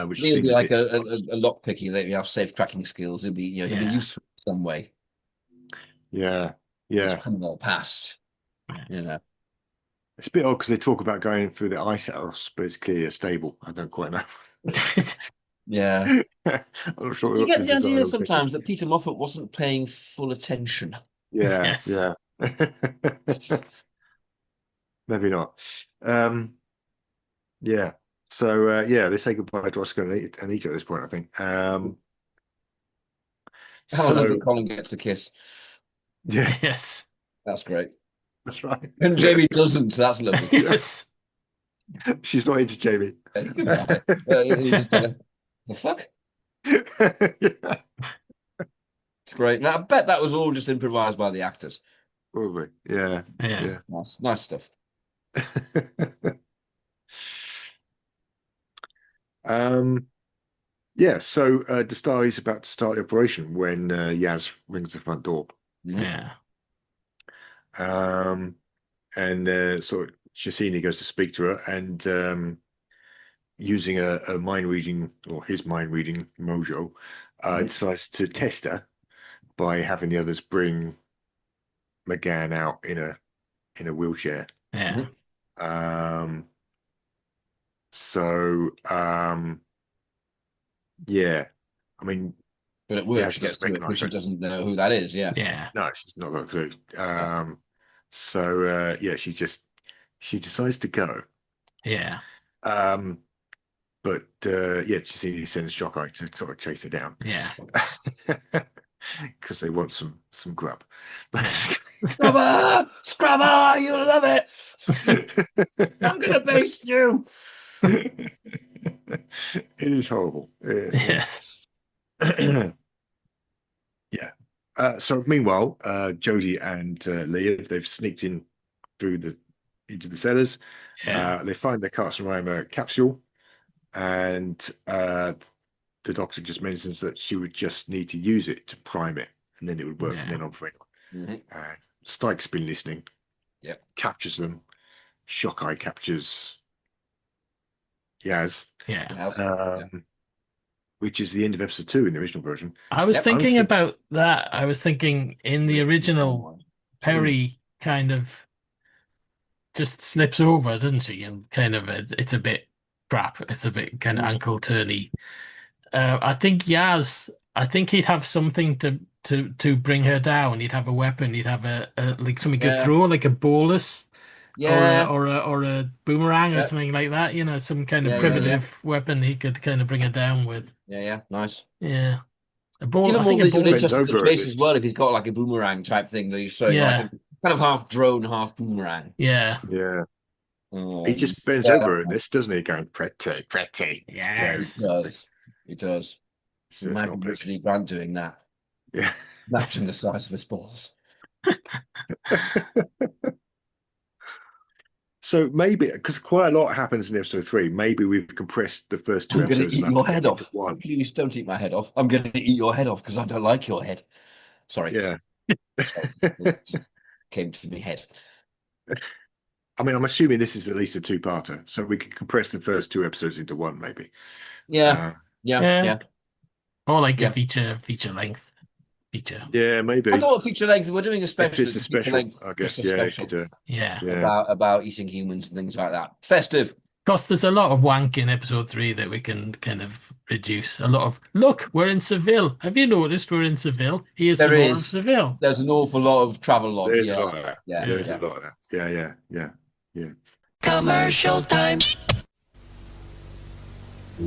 Which He'll seems be a like bit a lock picking. That you have safe tracking skills. He'll be he'll be useful in some way. Yeah. His criminal past. It's a bit odd because they talk about going through the ice house, but it's clearly a stable. I don't quite know. Yeah. I'm not sure. You get the idea sometimes that Peter Moffat wasn't paying full attention. Yeah. Yes. Yeah. Maybe not. Yeah. So they say goodbye to Oscar and Anita at this point, I think. How long Colin gets a kiss? Yeah. Yes. That's great. That's right. And Jamie doesn't, so that's lovely. Yes. She's not into Jamie. Goodbye. The fuck? Yeah. It's great. Now I bet that was all just improvised by the actors. Probably. Yeah. Yeah. Nice stuff. So Dastar is about to start the operation when Yaz rings the front door. Yeah. And sort of Chesini goes to speak to her, and using a mind reading, or his mind reading mojo, decides to test her by having the others bring McGann out in a wheelchair. Yeah. Yeah, I mean, but it works. She gets to it because she doesn't know who that is. Yeah. Yeah. No, she's not got a clue. She decides to go. Yeah. But Chesini sends Shockeye to sort of chase her down. Yeah. Because they want some grub. Scrubber, you'll love it. I'm gonna baste you. It is horrible. Yes. Yeah. So meanwhile, Jodie and Leah, they've sneaked in into the cellars. Yeah. They find the Carson Rhymer capsule, and the Doctor just mentions that she would just need to use it to prime it, and then it would work from then on for anyone. And Stike's been listening. Yep. Captures them. Shockeye captures Yaz. Yeah. Which is the end of episode 2 in the original version. I was thinking about that. I was thinking in the original, Perry kind of just slips over, doesn't she? And kind of it's a bit crap. It's a bit kind of ankle turny. I think Yaz. I think he'd have something to bring her down. He'd have a weapon. He'd have a like something he could throw, like a bolus. Yeah. Or a boomerang or something like that, some kind of primitive weapon he could kind of bring her down with. Yeah, nice. Yeah. A ball. Give him I all think these a ball interesting to the base as well if he's got like a boomerang type thing that he's throwing, like a kind of half drone, half boomerang. Yeah. Yeah. He just bends over in this, doesn't he? Going pretty. Yeah, he does. He does. Imagine Richard Grant doing that. Yeah. Matching the size of his balls. So maybe, because quite a lot happens in episode 3, maybe we've compressed the first 2 episodes. I'm going to eat your head off. Please don't eat my head off. I'm going to eat your head off because I don't like your head. Sorry. Yeah. Came to me head. I mean, I'm assuming this is at least a 2-parter, so we can compress the first 2 episodes into 1, maybe. Yeah. Or like a feature length. Yeah, maybe. I thought feature length. We're doing a special. It's a special, I guess. About eating humans and things like that. Festive. Because there's a lot of wank in episode 3 that we can kind of reduce. A lot of look, we're in Seville. Have you noticed we're in Seville? Here's some more of Seville. There's an awful lot of travel log. There's a lot of that. There's a lot of that. Yeah. Commercial time.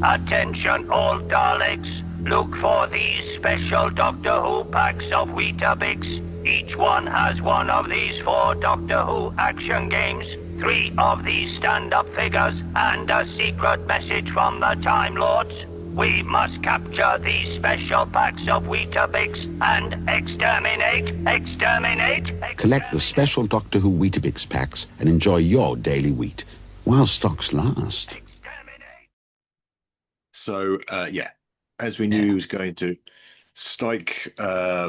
Attention all Daleks. Look for these special Doctor Who packs of Weetabix. Each one has one of these 4 Doctor Who action games, 3 of these stand-up figures, and a secret message from the Time Lords. We must capture these special packs of Weetabix and exterminate. Collect the special Doctor Who Weetabix packs and enjoy your daily wheat while stocks last. So, as we knew he was going to, Stike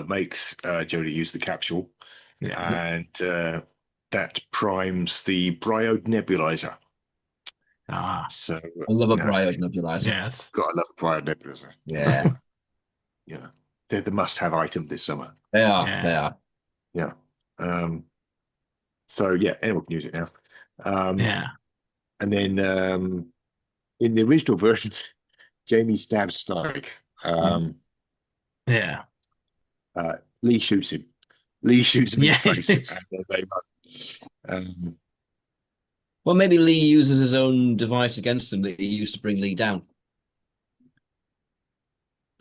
makes Jodie use the capsule, and that primes the Bryode nebulizer. So I love a Bryode nebulizer. Yes, gotta love a Bryode nebulizer. Yeah, they're the must-have item this summer. They are. Yeah. So anyone can use it now. And then in the original version, Jamie stabs Stike. Lee shoots him. In the face. And they run. Well, maybe Lee uses his own device against him that he used to bring Lee down.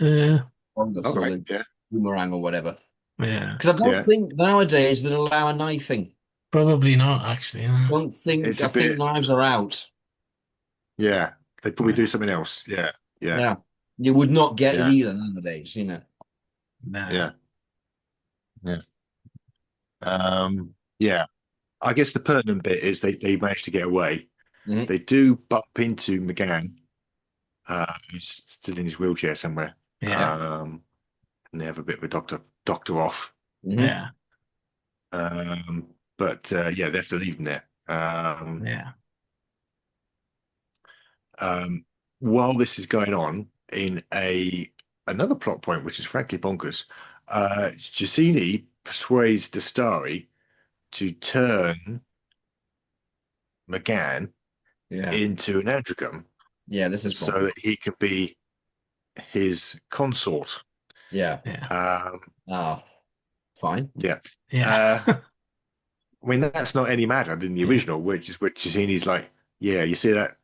Boomerang or whatever. Yeah. Because I don't think nowadays they'd allow a knifing. Probably not, actually. I don't think. I think knives are out. Yeah, they probably do something else. Yeah. You would not get Leela nowadays, No. I guess the pertinent bit is they managed to get away. They do bump into McGann, who's still in his wheelchair somewhere. And they have a bit of a doctor off. But they have to leave him there. While this is going on, in another plot point, which is frankly bonkers, Jacini persuades Dastari to turn McGann into an androgam. Yeah, this is so that he can be his consort. Fine. I mean, that's not any madder than the original, which Jacini's like, you see that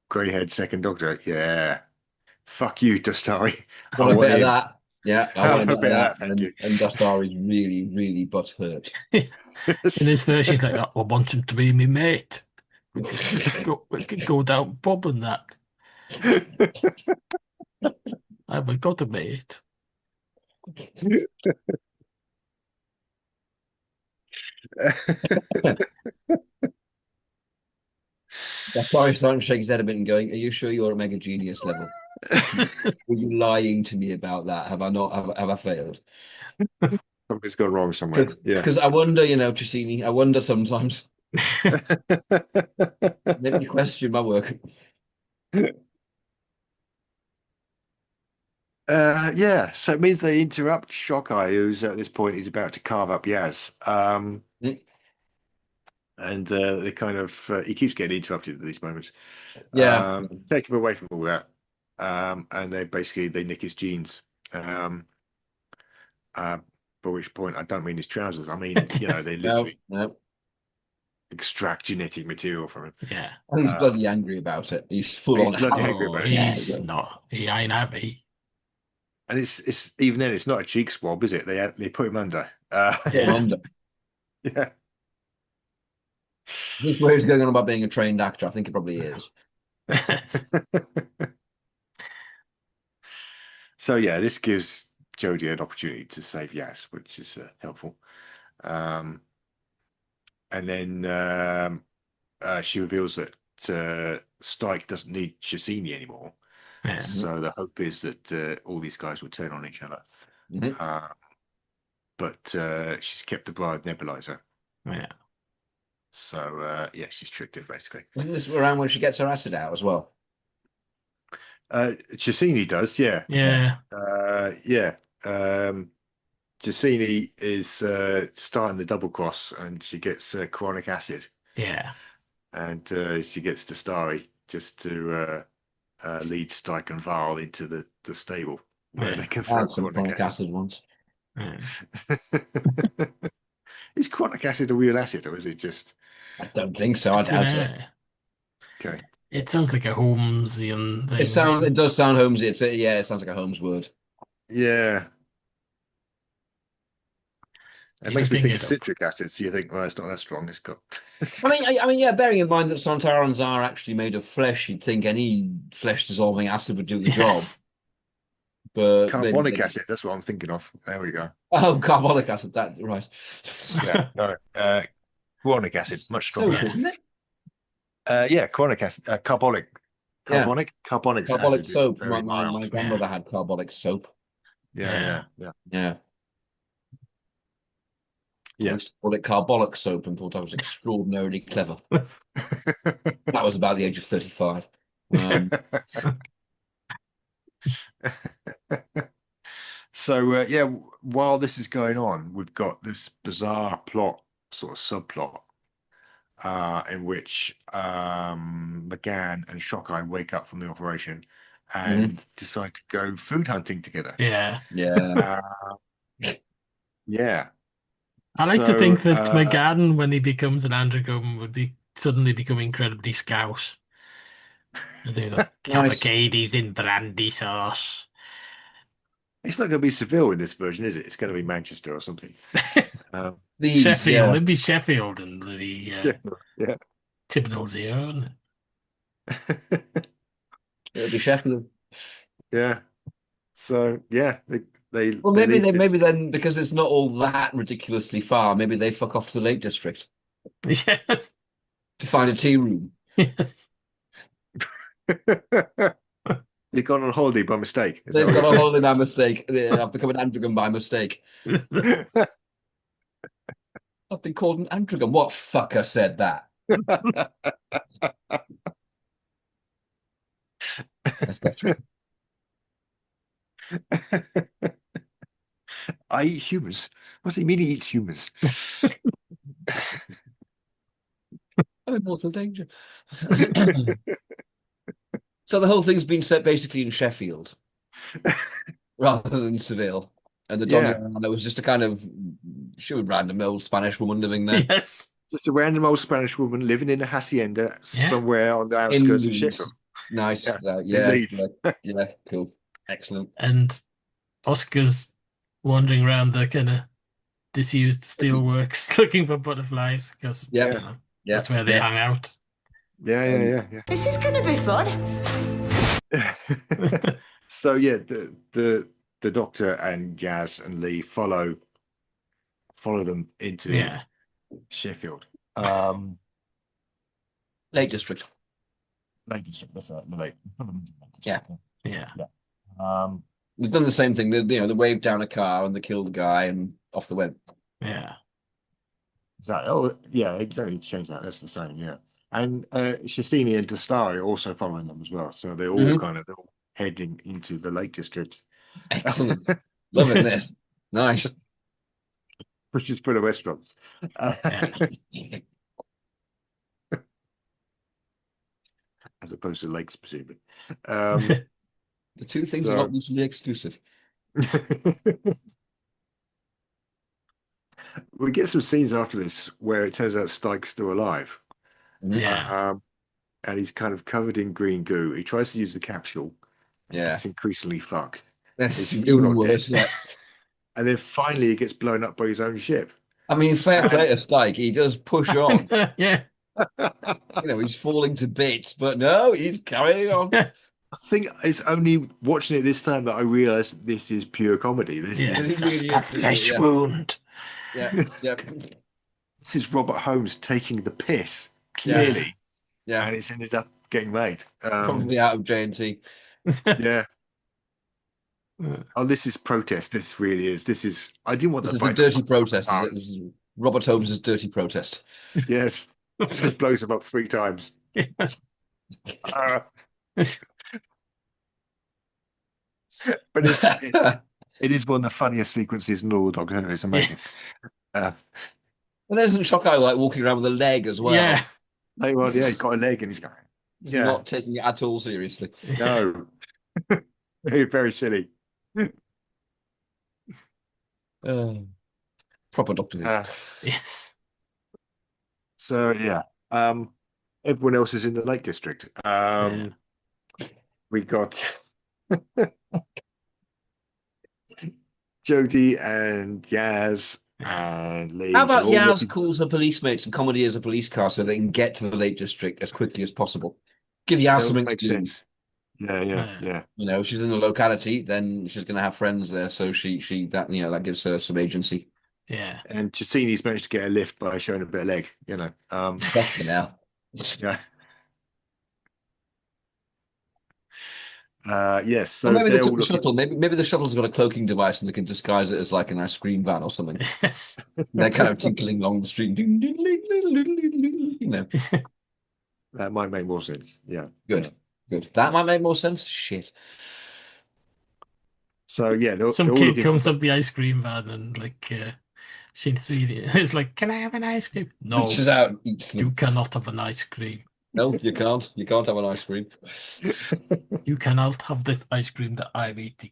grey-haired second Doctor? Yeah. Fuck you, Dastari. I want a bit of that. Yeah, I want a bit of that. And Dastari's really, really butthurt. In this version, he's like, I want him to be my mate. We could go down pub and that. I haven't got a mate. Dastari's starting to shake his head a bit and going, are you sure you're a mega genius level? Were you lying to me about that? Have I not? Have I failed? Something's gone wrong somewhere. Yeah. Because I wonder, Trissini, I wonder sometimes. Make me question my work. Yeah, so it means they interrupt Shockeye, who's at this point he's about to carve up Yaz. And they kind of he keeps getting interrupted at these moments. Yeah. Take him away from all that. And they nick his jeans. By which point I don't mean his trousers. I mean, they literally extract genetic material from him. Yeah. And he's bloody angry about it. He's full on bloody angry about it. He's not. He ain't happy. And it's even then it's not a cheek swab, is it? They put him under. Put him under. Yeah. This is where he's going on about being a trained actor. I think he probably is. So yeah, this gives Jodie an opportunity to save Yaz, which is helpful. And then she reveals that Stike doesn't need Chesini anymore. Yeah. So the hope is that all these guys will turn on each other. But she's kept the bride nebulizer. Yeah. So yeah, she's tricked him basically. Isn't this around when she gets her acid out as well? Chesini does, yeah. Yeah. Yeah. Chesini is starting the double cross, and she gets chronic acid. Yeah. And she gets to Starry just to lead Stike and Val into the stable where they can throw some chronic acid once. Is chronic acid a real acid, or is it just? I don't think so. I doubt it. Okay. It sounds like a Holmesian thing. It does sound Holmesy. It sounds like a Holmes word. Yeah. It makes me think of citric acid, so you think, well, it's not that strong. It's got. I mean, yeah. Bearing in mind that Sontarans are actually made of flesh, you'd think any flesh-dissolving acid would do the job. But carbonic acid, that's what I'm thinking of. There we go. Oh, carbonic acid, that right. Yeah, no. Chronic acid, much stronger. Soap, isn't it? Yeah, chronic acid. Carbonic soap. My grandmother had carbonic soap. Yeah. I used to call it carbolic soap and thought I was extraordinarily clever. That was about the age of 35. So yeah, while this is going on, we've got this bizarre plot, sort of subplot, in which McGann and Shockeye wake up from the operation and decide to go food hunting together. Yeah. Yeah. I like to think that McGann, when he becomes an androgon, would suddenly become incredibly scouse. Capocades in brandy sauce. It's not going to be Seville in this version, is it? It's going to be Manchester or something. Sheffield. It'd be Sheffield and the Chibnall's here, wouldn't it? It'll be Sheffield. Yeah. So yeah, they well maybe then because it's not all that ridiculously far, maybe they fuck off to the Lake District. Yes. To find a tea room. Yes. They've gone on holiday by mistake. They've gone on holiday by mistake. I've become an androgon by mistake. I've been called an androgon. What fucker said that? That's not true. I eat humans. What's he mean he eats humans? I'm in mortal danger. So the whole thing's been set basically in Sheffield rather than Seville. And the Donna was just a kind of random old Spanish woman living there. Yes. Just a random old Spanish woman living in a hacienda somewhere on the outskirts of Sheffield. Nice. Yeah, cool. Excellent. And Oscar's wandering around the kind of disused steelworks looking for butterflies because that's where they hang out. Yeah. This is going to be fun. So yeah, the Doctor and Yaz and Lee follow them into Sheffield. Lake District. Lake District. That's right. The Lake. Yeah. Yeah. They've done the same thing. They waved down a car and they killed the guy and off they went. Yeah. Exactly. Oh, yeah, you don't need to change that. That's the same, yeah. And Shasini and Dastari are also following them as well. So they're all they're all heading into the Lake District. Excellent. Loving this. Nice. Which is for the restaurants. As opposed to lakes, presumably. The two things are not mutually exclusive. We get some scenes after this where it turns out Stike's still alive. Yeah. And he's kind of covered in green goo. He tries to use the capsule. Yeah. It's increasingly fucked. It's still not worse. dead. And then finally he gets blown up by his own ship. I mean, fair play to Stike. He does push on. Yeah. He's falling to bits, but no, he's carrying on. I think it's only watching it this time that I realised this is pure comedy. This is a flesh wound. Yeah. This is Robert Holmes taking the piss, clearly. Yeah. And it's ended up getting made. Probably out of J&T. Yeah. Oh, this is protest. This really is. This is. I didn't want This the is a dirty protest. This is Robert Holmes' dirty protest. Yes. Just blows him up 3 times. Yes. But it is one of the funniest sequences in all the Doctor Who. It's amazing. Yes. And there's Shockeye like walking around with a leg as well. Yeah. Later on, he's got a leg and he's going. He's not taking it at all seriously. No. Very silly. Proper Doctor Who. Yes. So yeah. Everyone else is in the Lake District. We got Jodie and Yaz and Lee. How about Yaz calls her police mates and commandeers a police car so they can get to the Lake District as quickly as possible? Give Yaz something to do. Sense. Yeah. She's in the locality, then she's going to have friends there, so that gives her some agency. Yeah. And Cassini's managed to get a lift by showing a bit of leg, Especially now. Yeah. Yes. So maybe they took the shuttle. Maybe the shuttle's got a cloaking device and they can disguise it as like an ice cream van or something. Yes. They're kind of tinkling along the street. That might make more sense. Yeah. Good. That might make more sense. Shit. So yeah, some kid comes up the ice cream van and she'd seen it. It's like, can I have an ice cream? No. Reaches out and eats them. You cannot have an ice cream. No, you can't. You can't have an ice cream. You cannot have this ice cream that I'm eating.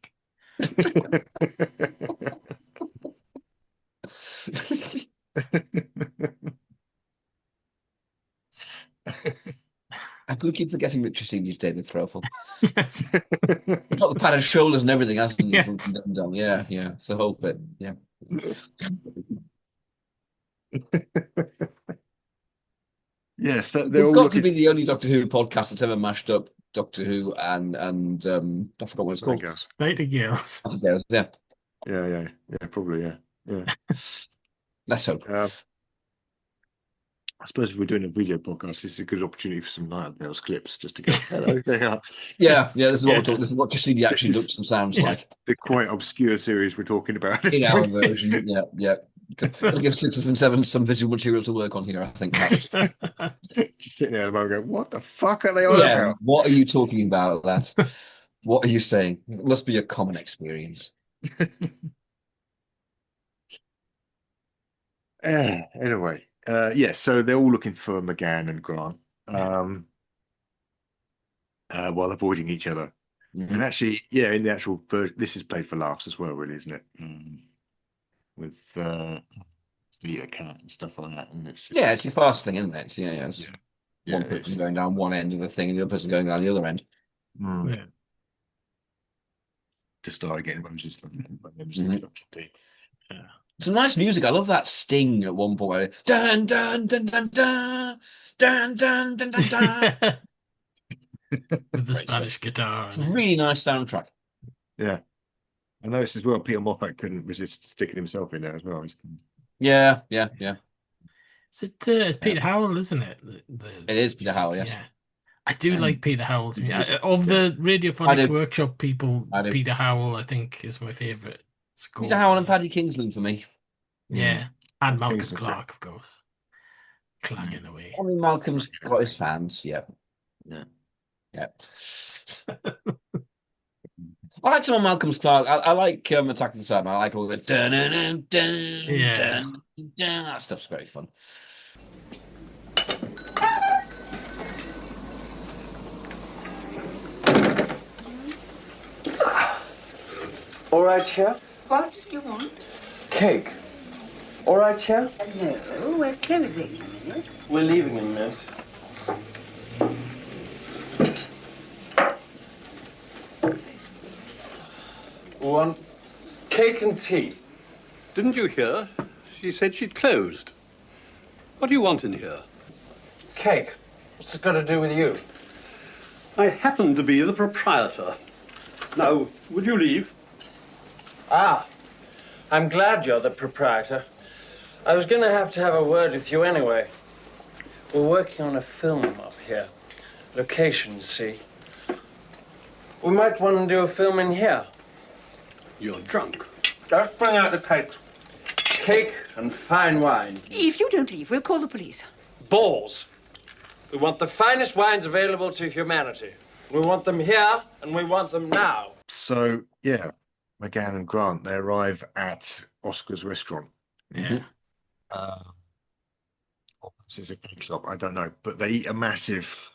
I could keep forgetting that Cassini's David Threlfall. Yes. He's got the padded shoulders and everything, hasn't he? Yes. From down. Yeah. It's the whole bit. Yeah. Yes, they're We've all got looking to be the only Doctor Who podcast that's ever mashed up Doctor Who and I forgot what it's called. Nightingales. Yeah. Yeah, probably, yeah. Let's hope. I suppose if we're doing a video podcast, this is a good opportunity for some Nightingales clips just to go, hello, they are. Yeah, this is what we're talking. This is what Cassini actually looks and sounds like. The quite obscure series we're talking about. In our version, yeah. I'll give 6s and 7s some visual material to work on here, I think. Just sitting there at the moment going, what the fuck are they on about? What are you talking about, lads? What are you saying? It must be a common experience. Anyway, so they're all looking for McGann and Grant while avoiding each other. Mm-hmm. And actually, in the actual version, this is played for laughs as well, really, isn't it? With the cat and stuff like that. And it's your fast thing, isn't it? Yeah. One person going down one end of the thing and the other person going down the other end. Yeah. To start again, Moses. Some nice music. I love that sting at one point. Where dun dun dun dun dun dun dun dun dun dun. With the Spanish guitar. Really nice soundtrack. Yeah. I noticed as well Peter Moffat couldn't resist sticking himself in there as well. Yeah. It's Peter Howell, isn't it? It is Peter Howell, yes. Yeah. I do like Peter Howell's music. Of the Radiophonic Workshop people, Peter Howell, I think, is my favourite score. Peter Howell and Paddy Kingsland for me. Yeah, and Malcolm Clark, of course. Clanging away. I mean, Malcolm's got his fans, yeah. I like some of Malcolm's Clark. I like Attack of the Cybermen. I like all the dun dun dun dun dun. That stuff's very fun. All right here? What do you want? Cake. All right here? No, we're closing in a minute. We're leaving in a minute. One cake and tea. Didn't you hear? She said she'd closed. What do you want in here? Cake. What's it got to do with you? I happen to be the proprietor. Now, would you leave? Ah, I'm glad you're the proprietor. I was going to have a word with you anyway. We're working on a film up here. Location, see. We might want to do a film in here. You're drunk. Just bring out the cake. Cake and fine wine. If you don't leave, we'll call the police. Balls. We want the finest wines available to humanity. We want them here, and we want them now. So, yeah, McGann and Grant, they arrive at Oscar's restaurant. Yeah. Or perhaps it's a cake shop, I don't know. But they eat a massive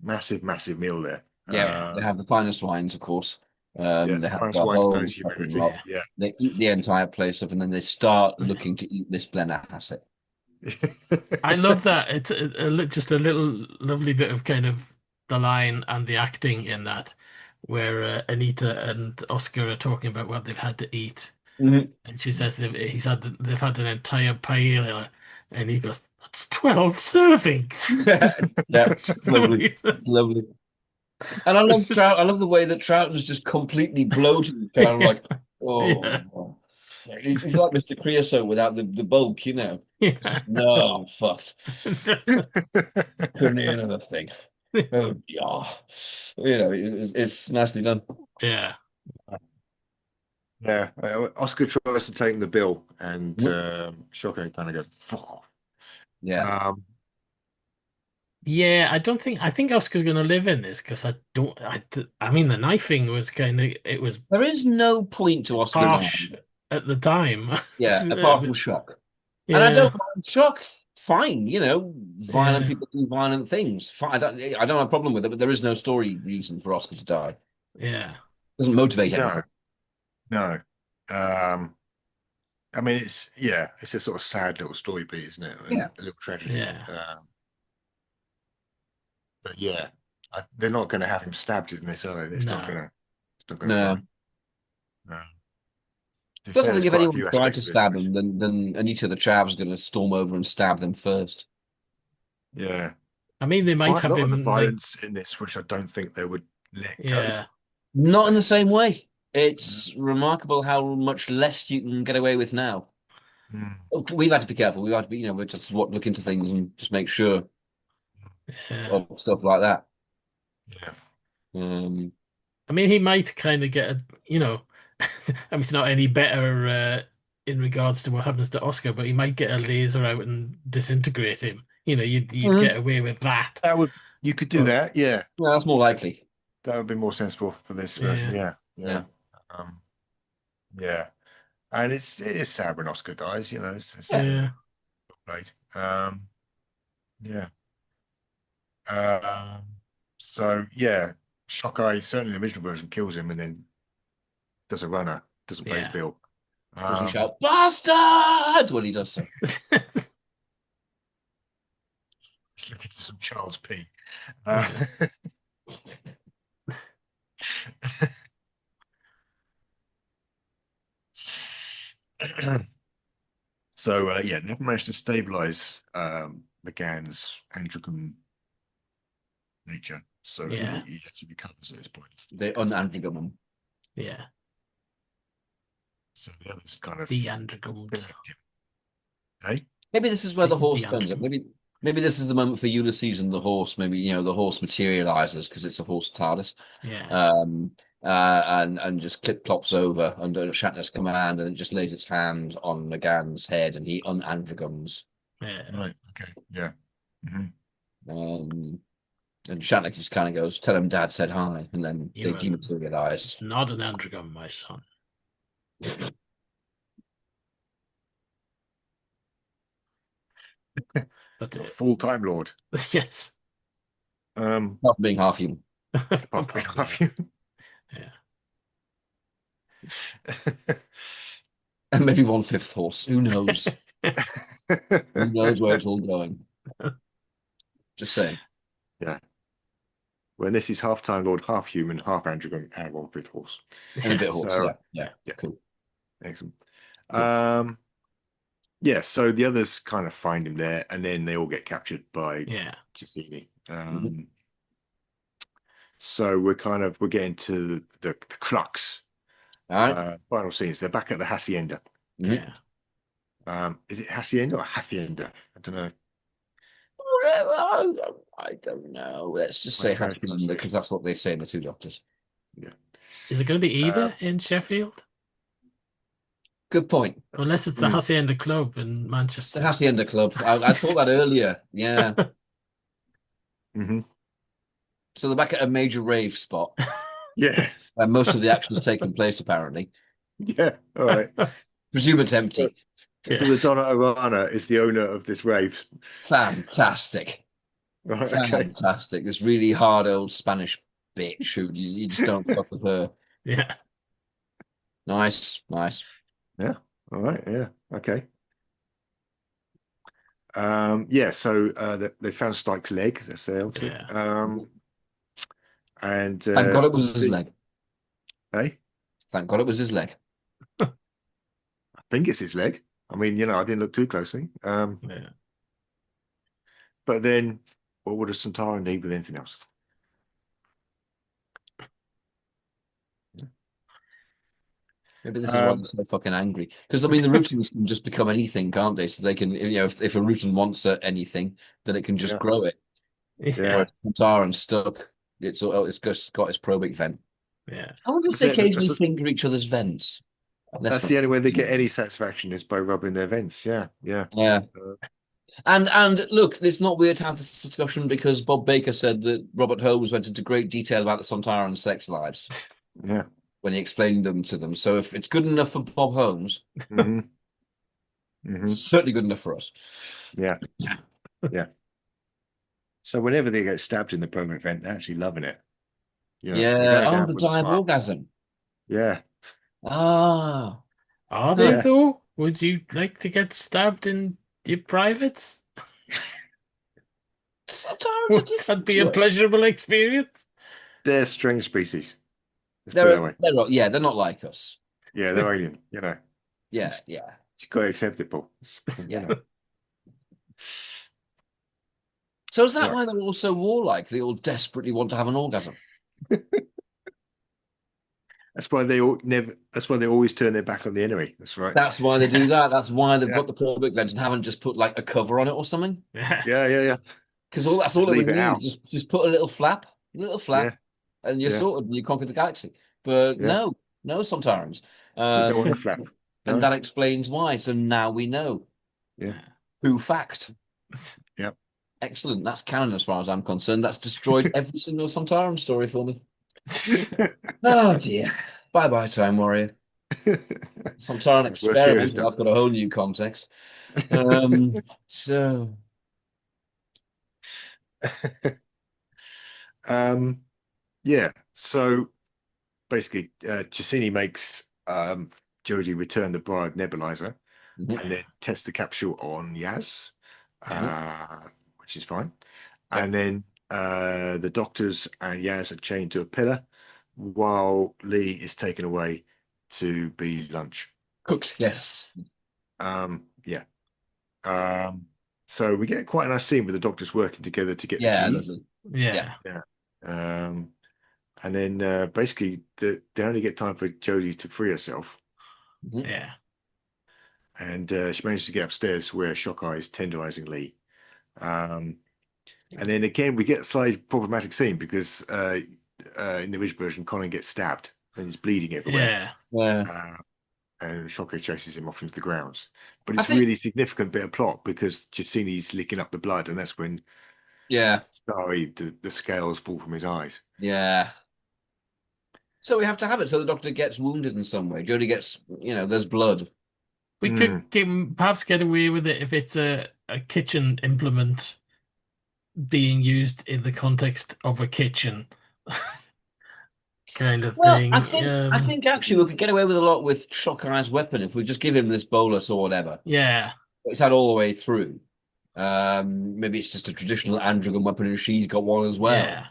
meal there. Yeah, they have the finest wines, of course. They have finest the wines, whole known to fucking humanity. lot. Yeah. They eat the entire place up, and then they start looking to eat Miss Blennerhassett. I love that. It's just a little lovely bit of kind of the line and the acting in that, where Anita and Oscar are talking about what they've had to eat, and she says they've had an entire paella, and he goes, "That's 12 servings." Yeah, it's lovely. It's lovely. And I love Trout. I love the way that Troughton's just completely bloated. He's kind of like, oh. He's like Mr. Creosote without the bulk, you know. Yeah. No, I'm fucked. Couldn't eat another thing. Oh, yeah. You know, it's nicely done. Yeah. Yeah. Oscar tries to take the bill, and Shocker kind of goes, yeah. Yeah, I think Oscar's going to live in this because I mean, the knifing was there is no point to Oscar harsh at the time. Yeah, apart from shock. Yeah. And I don't mind shock. Fine, you know, violent people do violent things. Fine, I don't have a problem with it, but there is no story reason for Oscar to die. Yeah. Doesn't motivate anything. No. I mean, it's a sort of sad little story beat, isn't it? Yeah. A little tragedy. Yeah. But yeah, they're not going to have him stabbed in this, are they? It's not going to. No. Plus, I think if anyone tried to stab him, then Anita the Chav's going to storm over and stab them first. Yeah. I mean, they might have a lot him of the violence in this, which I don't think they would let go. Not in the same way. It's remarkable how much less you can get away with now. We've had to be careful. We've had to be, we just look into things and just make sure of stuff like that. Yeah. I mean, he might kind of get I mean, it's not any better in regards to what happens to Oscar, but he might get a laser out and disintegrate him. You'd get away with that. You could do that, yeah. Well, that's more likely. That would be more sensible for this version, yeah. And it is sad when Oscar dies, It's played. So Shockeye, certainly the original version, kills him and then does a runner, doesn't pay his bill. Does he shout "bastard" when he does so? He's looking for some child's pee. So never managed to stabilize McGann's androgen nature. So he actually recovers at this point. They un-androgen him. Yeah. So the others kind of the androgen. Hey? Maybe this is where the horse turns up. Maybe Maybe this is the moment for Ulysses and the horse. Maybe, you know, the horse materializes because it's a horse TARDIS. Yeah. And just clip clops over under Shatner's command, and it just lays its hand on McGann's head, and he unandrogons. Yeah. Right. Okay. Yeah. And Shatner just kind of goes, "Tell him Dad said hi," and then You they are dematerialize. Not an androgon, my son. That's it. Full Time Lord. Yes. Not being half human. Apart from half human. Yeah. And maybe 1/5 horse. Who knows? Who knows where it's all going? Just saying. Yeah. Well, this is half Time Lord, half human, half androgon, and 1/5 horse. And a bit of horse. So, Yeah. Cool. Excellent. Cool. Yeah, so the others kind of find him there, and then they all get captured by Cassini. So we're getting to the crux. Final scenes. They're back at the hacienda. Yeah. Is it hacienda or hacienda? I don't know. I don't know. Let's just say hacienda because that's what they say in the Two Doctors. Yeah. Is it going to be either in Sheffield? Good point. Unless it's the Hacienda Club in Manchester. The Hacienda Club. I thought that earlier. Yeah. So they're back at a major rave spot. Yeah. Where most of the action is taking place, apparently. Yeah. All right. Presume it's empty. So the Donna Arana is the owner of this rave. Fantastic. Right, fantastic. Okay. This really hard old Spanish bitch who you just don't fuck with her. Yeah. Nice. Yeah. All right. Yeah. Okay. Yeah. So they found Stike's leg. That's there. Yeah. And thank God it was his leg. Hey. Thank God it was his leg. I think it's his leg. I mean, you know, I didn't look too closely. Yeah. But then, what would a Centaur need with anything else? Maybe this is why they're so fucking angry. Because I mean, the Rootings can just become anything, can't they? So they can, you know, if a Rootin wants anything, then it can just grow it. Yeah. Whereas Centaur and stuck, it's just got its probate vent. Yeah. I wonder if they occasionally finger each other's vents. That's the only way they get any satisfaction is by rubbing their vents. Yeah. And look, it's not weird to have this discussion because Bob Baker said that Robert Holmes went into great detail about the Sontaran sex lives. Yeah. When he explained them to them. So if it's good enough for Bob Holmes, it's certainly good enough for us. Yeah. So whenever they get stabbed in the promo event, they're actually loving it. You know, the dive orgasm. Yeah. Are they though? Would you like to get stabbed in your privates? Would that be a pleasurable experience? They're strange species. They're not like us. Yeah, they're alien, you know. Yeah. You've got to accept it, Paul. Yeah. You know. So is that why they're all so warlike? They all desperately want to have an orgasm. That's why they always turn their back on the enemy. That's right. That's why they do that. That's why they've got the probate vent and haven't just put like a cover on it or something. Yeah. Because that's all it would need. Just put a little flap, and you're sorted and you conquer the galaxy. But no Sontarans. Don't want a flap. And that explains why. So now we know. Yeah. Who fact? Yep. Excellent. That's canon as far as I'm concerned. That's destroyed every single Sontaran story for me. Oh dear. Bye Time Warrior. Sontaran experiment. I've got a whole new context. So yeah. So basically, Cassini makes Jodie return the Bribe nebulizer and then test the capsule on Yaz, which is fine. And then the doctors and Yaz are chained to a pillar while Lee is taken away to be lunch. Cooked, yes. So we get quite a nice scene with the doctors working together to get the keys. Yeah. And then basically they only get time for Jodie to free herself. Yeah. And she manages to get upstairs where Shockeye is tenderizing Lee. And then again, we get a slight problematic scene because in the original version, Colin gets stabbed and he's bleeding everywhere. And Shocker chases him off into the grounds. But it's really significant bit of plot because Giacini's licking up the blood, and that's when the scales fall from his eyes. Yeah. So we have to have it. So the Doctor gets wounded in some way. Jodie gets, there's blood. We could perhaps get away with it if it's a kitchen implement being used in the context of a kitchen kind of thing. I think actually we could get away with a lot with Shockeye's weapon if we just give him this bolus or whatever. Yeah. It's had all the way through. Maybe it's just a traditional Androgen weapon and she's got one as well.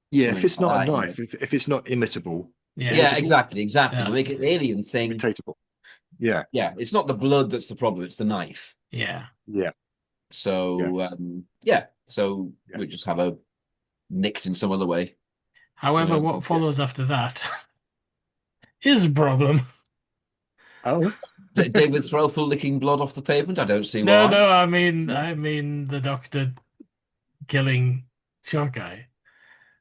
Yeah, if it's not a knife, if it's not imitable. Yeah, exactly. We'll make it an alien thing. Imitatable. Yeah. Yeah, it's not the blood that's the problem, it's the knife. Yeah. So, so we just have her nicked in some other way. However, what follows after that is a problem. Oh. David Threlfall licking blood off the pavement? I don't see why. No, I mean the Doctor killing Shockeye.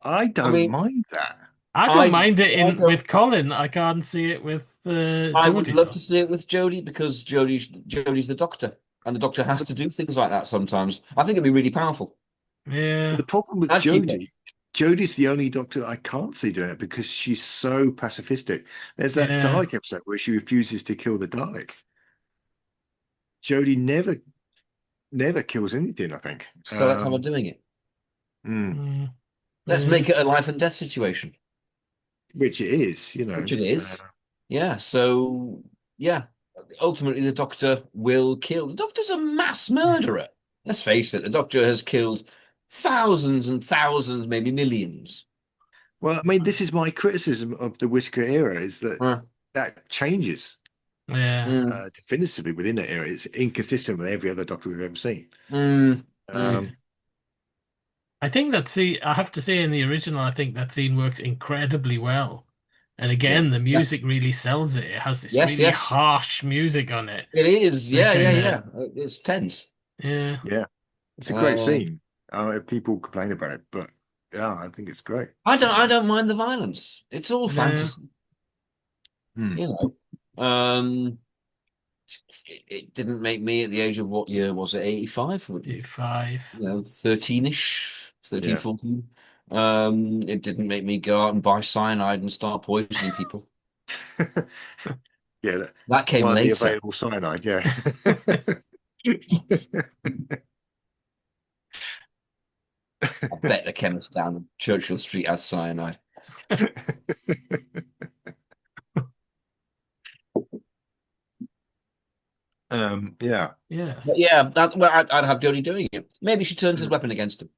I don't mind that. I don't mind it with Colin. I can't see it with Jodie. I would love to see it with Jodie because Jodie's the Doctor, and the Doctor has to do things like that sometimes. I think it'd be really powerful. Yeah. The problem with Jodie's the only Doctor I can't see doing it because she's so pacifistic. There's that Dalek episode where she refuses to kill the Dalek. Jodie never kills anything, I think. So that's how we're doing it. Let's make it a life and death situation. Which it is, Which it is. So, ultimately the Doctor will kill. The Doctor's a mass murderer. Let's face it, the Doctor has killed thousands and thousands, maybe millions. Well, I mean, this is my criticism of the Whittaker era, is that that changes definitively within that era. It's inconsistent with every other Doctor we've ever seen. I think I have to say in the original, I think that scene works incredibly well. And again, the music really sells it. It has this really harsh music on it. It is, yeah. It's tense. Yeah. It's a great scene. People complain about it, but I think it's great. I don't mind the violence. It's all fantasy. It didn't make me at the age of what year was it? 85? 85. 13-ish, 13, 14. It didn't make me go out and buy cyanide and start poisoning people. That came later. The available cyanide, I bet the chemist down Churchill Street has cyanide. Yeah. I'd have Jodie doing it. Maybe she turns his weapon against him.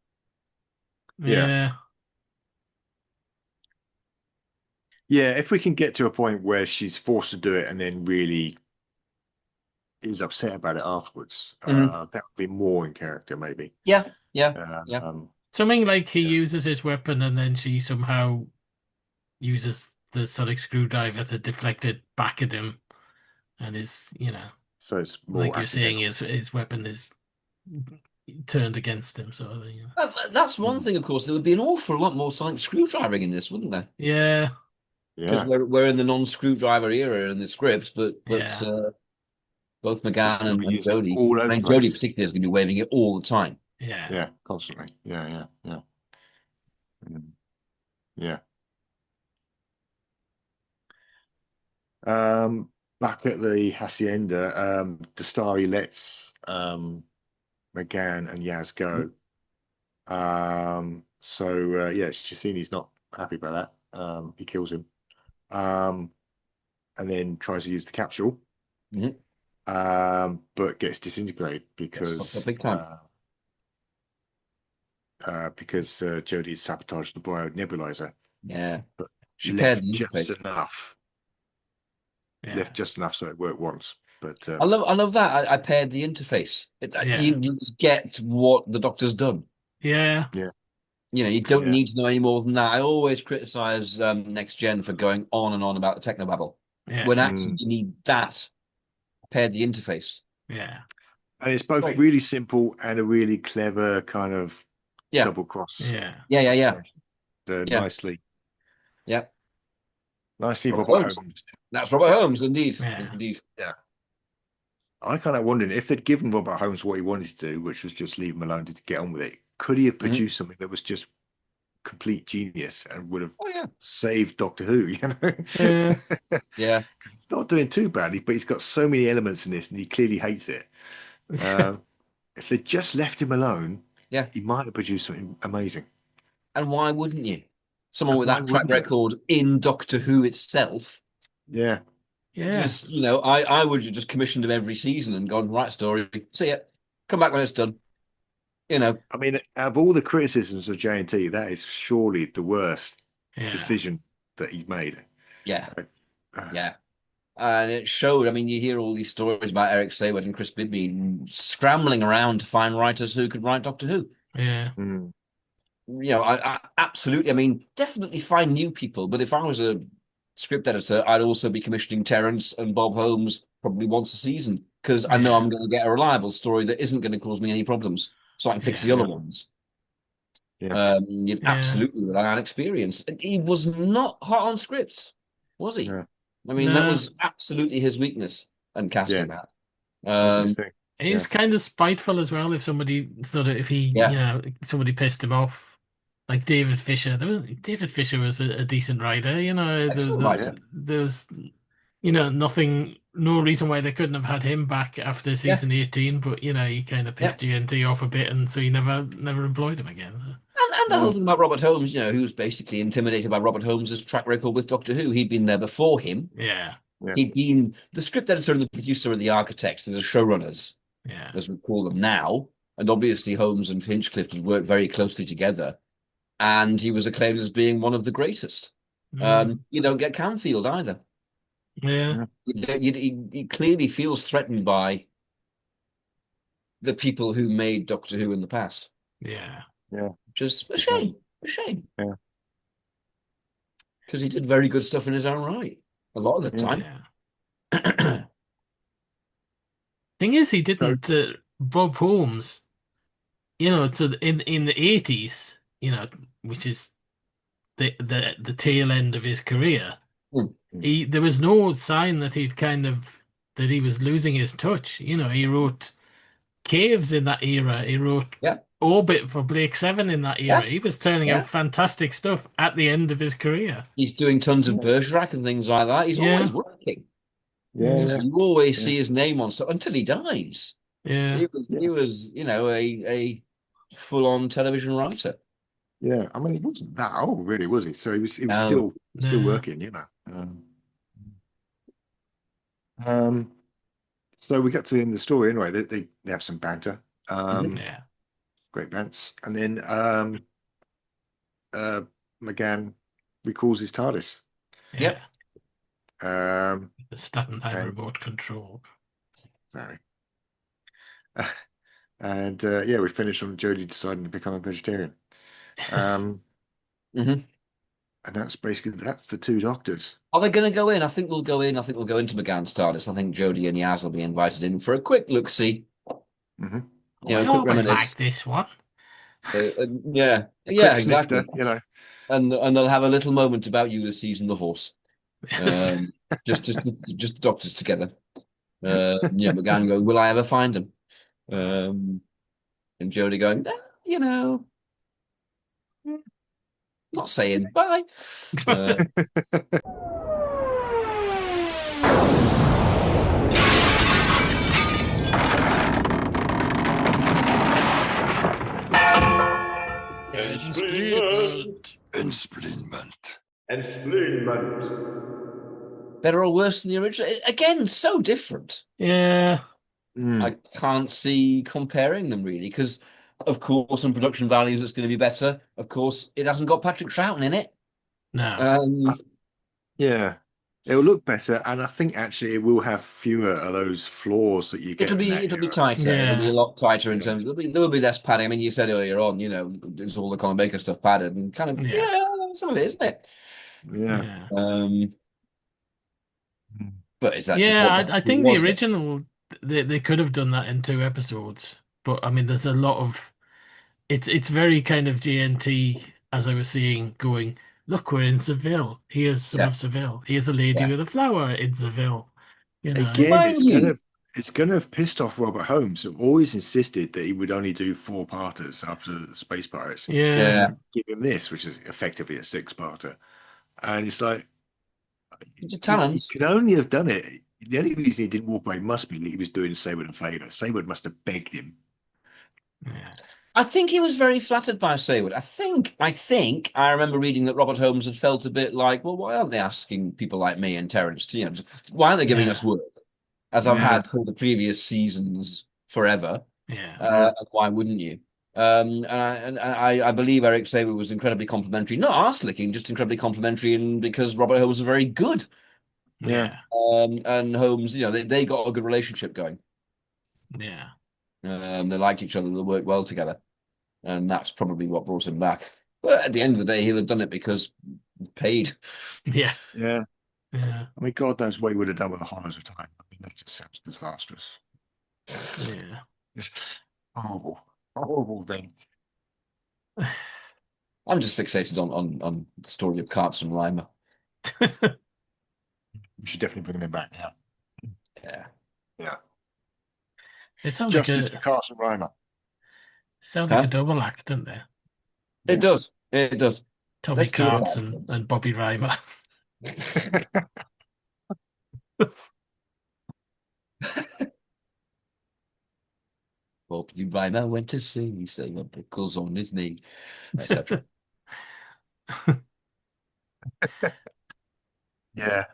Yeah. If we can get to a point where she's forced to do it and then really is upset about it afterwards, that would be more in character, maybe. Something like he uses his weapon and then she somehow uses the sonic screwdriver to deflect it back at him, and so it's more like you're saying, his weapon is turned against him, sort of thing. That's one thing, of course. There would be an awful lot more sonic screwdriving in this, wouldn't there? Yeah. Because we're in the non-screwdriver era in the script, but both McGann and Jodie, Jodie particularly, is going to be waving it all the time. Yeah, constantly. Yeah. Back at the hacienda, Dastari lets McGann and Yaz go. Cassini's not happy about that. He kills him, and then tries to use the capsule, but gets disintegrated because Jodie sabotaged the bio nebulizer. Yeah, but she left just enough. Left just enough so it worked once. But I love that. I paired the interface. You just get what the Doctor's done. Yeah. You don't need to know any more than that. I always criticize Next Gen for going on and on about the technobabble. When actually you need that. Paired the interface. Yeah. And it's both really simple and a really clever kind of double cross. Yeah. Nicely. Yeah. Nicely Robert Robert Holmes. Holmes. That's Robert Holmes, indeed. Yeah. Indeed. Yeah. I kind of wondering if they'd given Robert Holmes what he wanted to do, which was just leave him alone to get on with it. Could he have produced something that was just complete genius and would have saved Doctor Who? You know? Yeah. Because it's not doing too badly, but he's got so many elements in this, and he clearly hates it. If they just left him alone, he might have produced something amazing. And why wouldn't you? Someone with that track record in Doctor Who itself. Yeah. Just, I would have just commissioned him every season and gone, right, story, see it, come back when it's done. I mean, out of all the criticisms of JNT, that is surely the worst decision that he made. Yeah. Yeah. And it showed. I mean, you hear all these stories about Eric Sayward and Chris Bidby scrambling around to find writers who could write Doctor Who. Yeah. I absolutely. I mean, definitely find new people. But if I was a script editor, I'd also be commissioning Terence and Bob Holmes probably once a season because I know I'm going to get a reliable story that isn't going to cause me any problems, so I can fix the other ones. You'd absolutely rely on experience. He was not hot on scripts, was he? Yeah. I mean, that was absolutely his weakness and casting that. He's kind of spiteful as well. If somebody somebody pissed him off, like David Fisher. David Fisher was a decent writer. There was nothing, no reason why they couldn't have had him back after season 18. But he kind of pissed GNT off a bit, and so he never employed him again. So. And the whole thing about Robert Holmes, who was basically intimidated by Robert Holmes's track record with Doctor Who. He'd been there before him. Yeah. He'd been the script editor and the producer and the architects, the showrunners, as we call them now. And obviously Holmes and Hinchcliffe had worked very closely together. And he was acclaimed as being one of the greatest. You don't get Canfield either. Yeah. He clearly feels threatened by the people who made Doctor Who in the past. Yeah. Yeah. Just a shame. A shame. Yeah. Because he did very good stuff in his own right. A lot of the time. Yeah. Thing is, he didn't. Bob Holmes, so in the 80s, which is the tail end of his career, there was no sign that that he was losing his touch. He wrote Caves in that era. He wrote Orbit for Blake 7 in that era. He was turning out fantastic stuff at the end of his career. He's doing tons of Bergerac and things like that. He's always working. You always see his name on stuff until he dies. Yeah. He was a full-on television writer. Yeah, I mean, he wasn't that old, really, was he? So he was still working, So we got to the end of the story anyway. They have some banter. Great bants. And then McGann recalls his TARDIS. Yeah. The Staten Island remote control. Sorry. And we finished on Jodie deciding to become a vegetarian. And that's the two doctors. Are they going to go in? I think they'll go in. I think they'll go into McGann's TARDIS. I think Jodie and Yaz will be invited in for a quick look-see. I always like this one. Exactly. And they'll have a little moment about Ulysses and the horse. Just the doctors together. McGann going, will I ever find him? And Jodie going, not saying bye. Ensplinment. Better or worse than the original? Again, so different. Yeah. I can't see comparing them really, because of course on production values it's going to be better. Of course, it hasn't got Patrick Troughton in it. No. It'll look better, and I think actually it will have fewer of those flaws that you get. It'll be tighter. It'll be a lot tighter in terms of there will be less padding. I mean, you said earlier on, there's all the Colin Baker stuff padded, and kind of some of it, isn't it? Yeah. But is that? I think the original they could have done that in 2 episodes, but I mean, there's a lot of it's very kind of GNT, as I was saying, going, look, we're in Seville. Here's some Yeah. of Seville. Here's a lady Yeah. with a flower in Seville. You know, Again, Mind you, it's gonna have pissed off Robert Holmes, who always insisted that he would only do 4-parters after the Space Pirates. yeah, yeah, Give him this, which is effectively a 6-parter, and it's like your he talents. could only have done it. The only reason he didn't walk away must be that he was doing Seward a favour. Seward must have begged him. yeah, I think he was very flattered by Seward. I remember reading that Robert Holmes had felt a bit like, well, why aren't they asking people like me and Terence to, why aren't they giving us work? As I've Yeah. had for the previous seasons forever. yeah. Why wouldn't you? I believe Eric Saber was incredibly complimentary, not arse licking, just incredibly complimentary, and because Robert Holmes was very good. Yeah. And Holmes, they got a good relationship going. Yeah. They liked each other, they worked well together, and that's probably what brought him back. But at the end of the day, he'll have done it because paid. Yeah. Yeah. Yeah. I mean, God knows what he would have done with the Horrors of Time. I mean, that just sounds disastrous. Yeah. Just horrible, horrible thing. I'm just fixated on the story of Carts and Reimer. We should definitely bring them back now. Yeah. Yeah. It sounds Justice like for Carson Reimer. it sounds like a double act, doesn't they? It does. It does. Tommy Let's do a Carts fight. and Bobby Reimer. Bobby Reimer went to sea, saying pickles on his knee, etc. Yeah.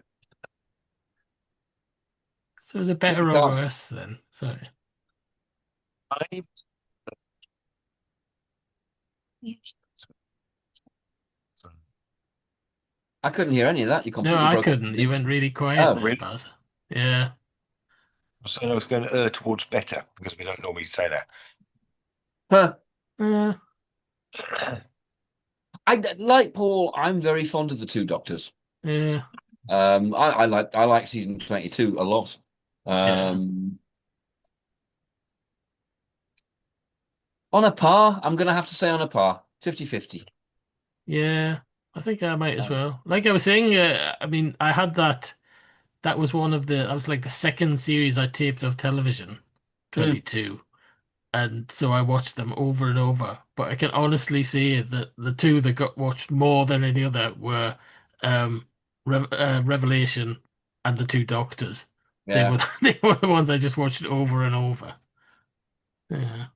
So is it better or worse then? Sorry. I couldn't hear any of that. You No, completely I broke up. couldn't. You went really quiet there, Baz. Yeah. So I was going to err towards better because we don't normally say that. Huh. I like Paul. I'm very fond of the two Doctors. Yeah. I like season 22 a lot. On a par, I'm going to have to say on a par, 50-50. Yeah, I think I might as well. Like I was saying, I mean, I had that. That was that was like the second series I taped of television, 22. And so I watched them over and over. But I can honestly say that the two that got watched more than any other were Revelation and the Two Doctors. Yeah. They were the ones I just watched over and over. Yeah.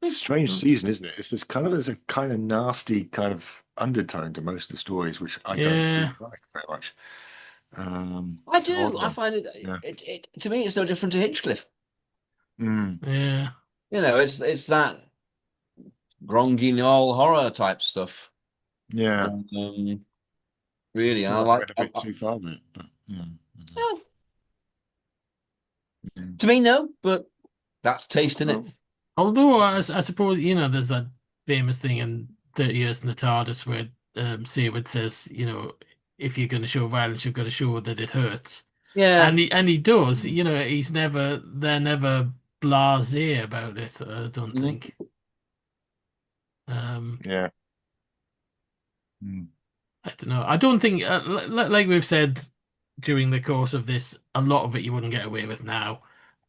It's a strange season, isn't it? There's a kind of nasty kind of undertone to most of the stories, which I don't really like very much. I do. I find it to me, it's no different to Hinchcliffe. Yeah. It's that grungy noir horror type stuff. Yeah. Really, and I went like a bit too far with it, but yeah. To me, no, but that's taste in it. Although I suppose, there's that famous thing in 30 Years in the TARDIS where Seward says, if you're going to show violence, you've got to show that it hurts. Yeah. And he does, they're never blasé about it, I don't think. Yeah. I don't know. I don't think, like we've said during the course of this, a lot of it you wouldn't get away with now.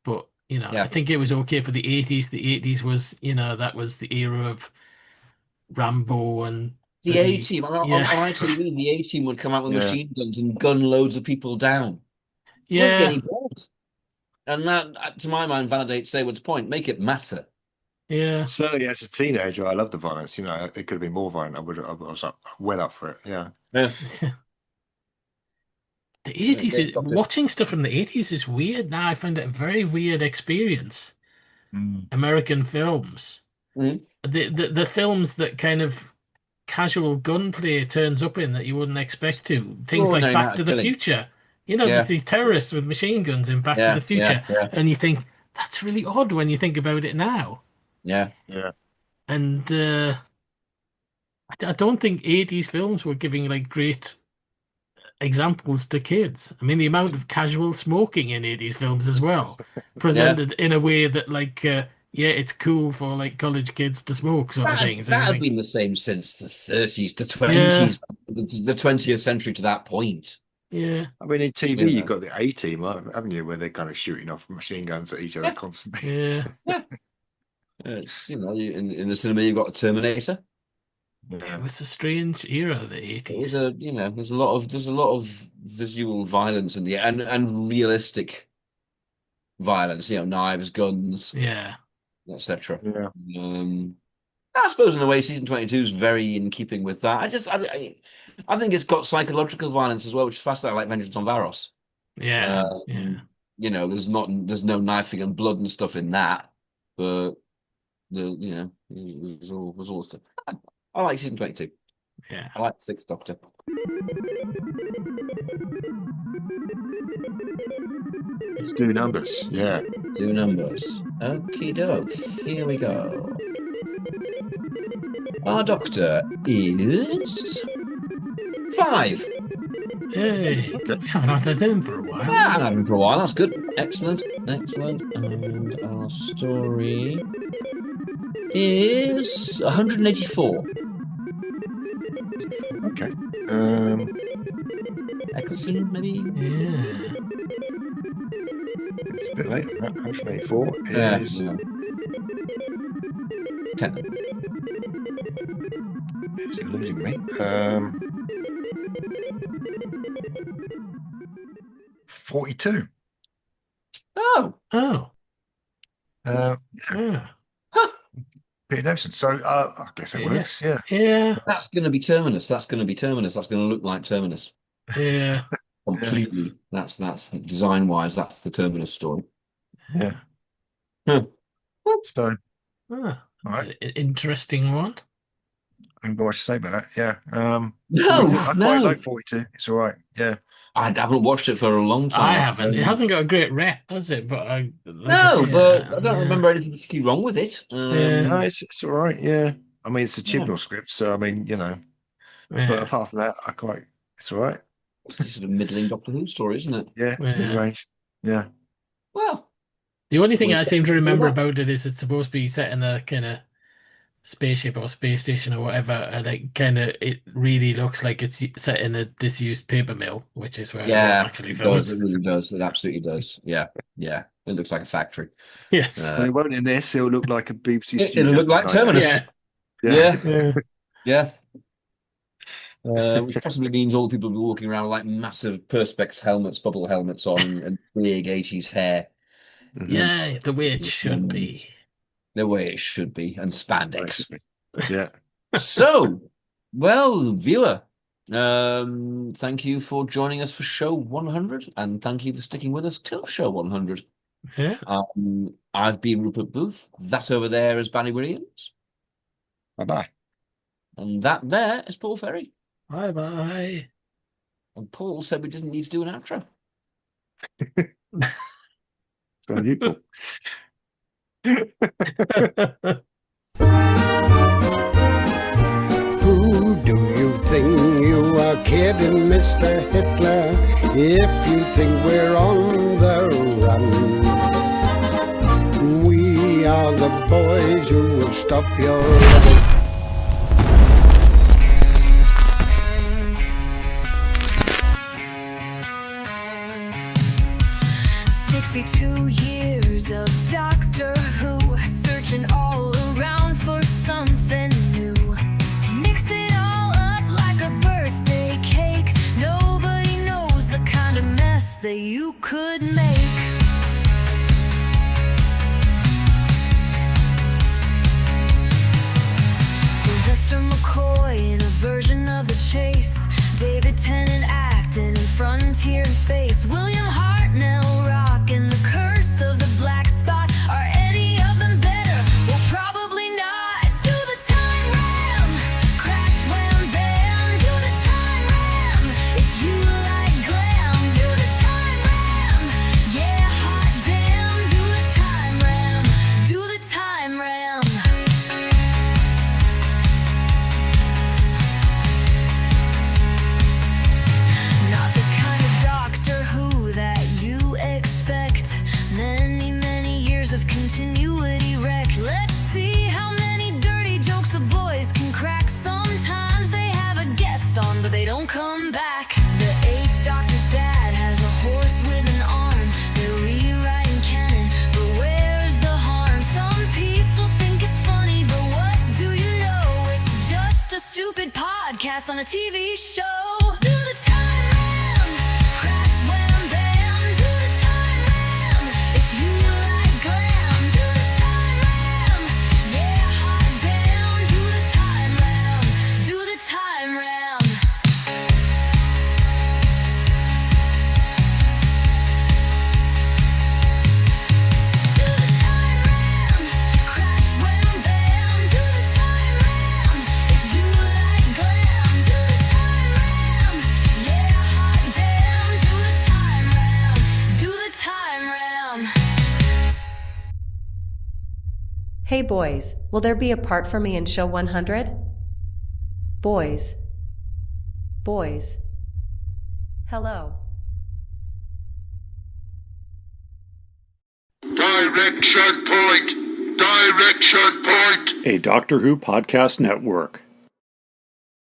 But, I think it was okay for the 80s. The 80s was, that was the era of Rambo and the A-Team. Yeah. I actually mean the A-Team would come out with machine guns and gun loads of people down. Yeah. Wouldn't get any balls. And that, to my mind, validates Seward's point. Make it matter. Yeah. Certainly, as a teenager, I loved the violence. It could have been more violent. I was well up for it. Yeah. Yeah. The 80s, watching stuff from the 80s is weird now. I find it a very weird experience. American films. The films that kind of casual gunplay turns up in that you wouldn't expect to. Things like Back to the Future. There's these terrorists with machine guns in Back to the Future. And you think, that's really odd when you think about it now. Yeah. Yeah. And I don't think 80s films were giving like great examples to kids. I mean, the amount of casual smoking in 80s films as well, presented in a way that, like, yeah, it's cool for like college kids to smoke, sort of thing. That had been the same since the 30s, the 20s, the 20th century to that point. Yeah. I mean, in TV, you've got the A-Team, haven't you, where they're kind of shooting off machine guns at each other constantly. Yeah. It's, you know, in the cinema, you've got a Terminator. Yeah, it's a strange era, the 80s. There's a lot of visual violence in the and realistic violence. You know, knives, guns, etc. Yeah. I suppose in a way, season 22 is very in keeping with that. I think it's got psychological violence as well, which is fascinating, like Vengeance on Varos. Yeah, You know, there's no knifing and blood and stuff in that, but there's all stuff. I like season 22. Yeah, I like the Sixth Doctor. Let's do numbers. Yeah, do numbers. Okie doke. Here we go. Our Doctor is 5. Hey, okay. We haven't had that in for a while. Yeah, I haven't had him for a while. That's good. Excellent. And our story is 184. Okay. Eccleston, maybe? Yeah. It's a bit late. 184 is... Yeah. 10. It's eluding me. 42. Oh. Yeah. Peter Nelson. So I guess it works. Yeah. Yeah. That's going to be Terminus. That's going to look like Terminus. Yeah. Completely. That's design wise. That's the Terminus story. Yeah. Huh. So. All right. An interesting one. I haven't got much to say about that. Yeah. I quite like 42. It's all right. Yeah. I haven't watched it for a long time. I haven't. It hasn't got a great rep, has it? But I don't remember anything particularly wrong with it. No, it's all right. Yeah. I mean, it's a Chibnall script, so I mean, you know. Yeah. But apart from that, it's all right. It's a sort of middling Doctor Who story, isn't it? Yeah. Mid-range. Yeah. Well, the only thing I seem to remember about it is it's supposed to be set in a kind of spaceship or space station or whatever, and it really looks like it's set in a disused paper mill, which is where it was actually filmed. It really does. It absolutely does. Yeah. It looks like a factory. Yes. It won't in this. It'll look like a BBC studio. It'll look like Terminus. Yeah. Which possibly means all the people will be walking around with like massive perspex helmets, bubble helmets on, and big 80s hair. Yeah, the way it should be. The way it should be, and spandex. Yeah. So, well, viewer, thank you for joining us for show 100, and thank you for sticking with us till show 100. Yeah. I've been Rupert Booth. That over there is Barry Williams. Bye-bye. And that there is Paul Ferry. Bye-bye. And Paul said we didn't need to do an outro. So you, Paul. Who do you think you are kidding, Mr. Hitler, if you think we're on the run? We are the boys who will stop your 62 years of Doctor Who, searching all around for something new. Mix it all up like a birthday cake. Nobody knows the kind of mess that you could make. podcast on a TV show. Do the time ram, crash wham bam. Do the time ram, if you like glam. Do the time ram, yeah, hot damn. Do the time ram, do the time ram. Do the time ram, crash wham bam. Do the time ram, if you like glam. Do the time ram, yeah, hot damn. Do the time ram, do the time ram. Hey boys, will there be a part for me in show 100? Boys. Boys. Hello. Direction point! Direction point! A Doctor Who podcast network.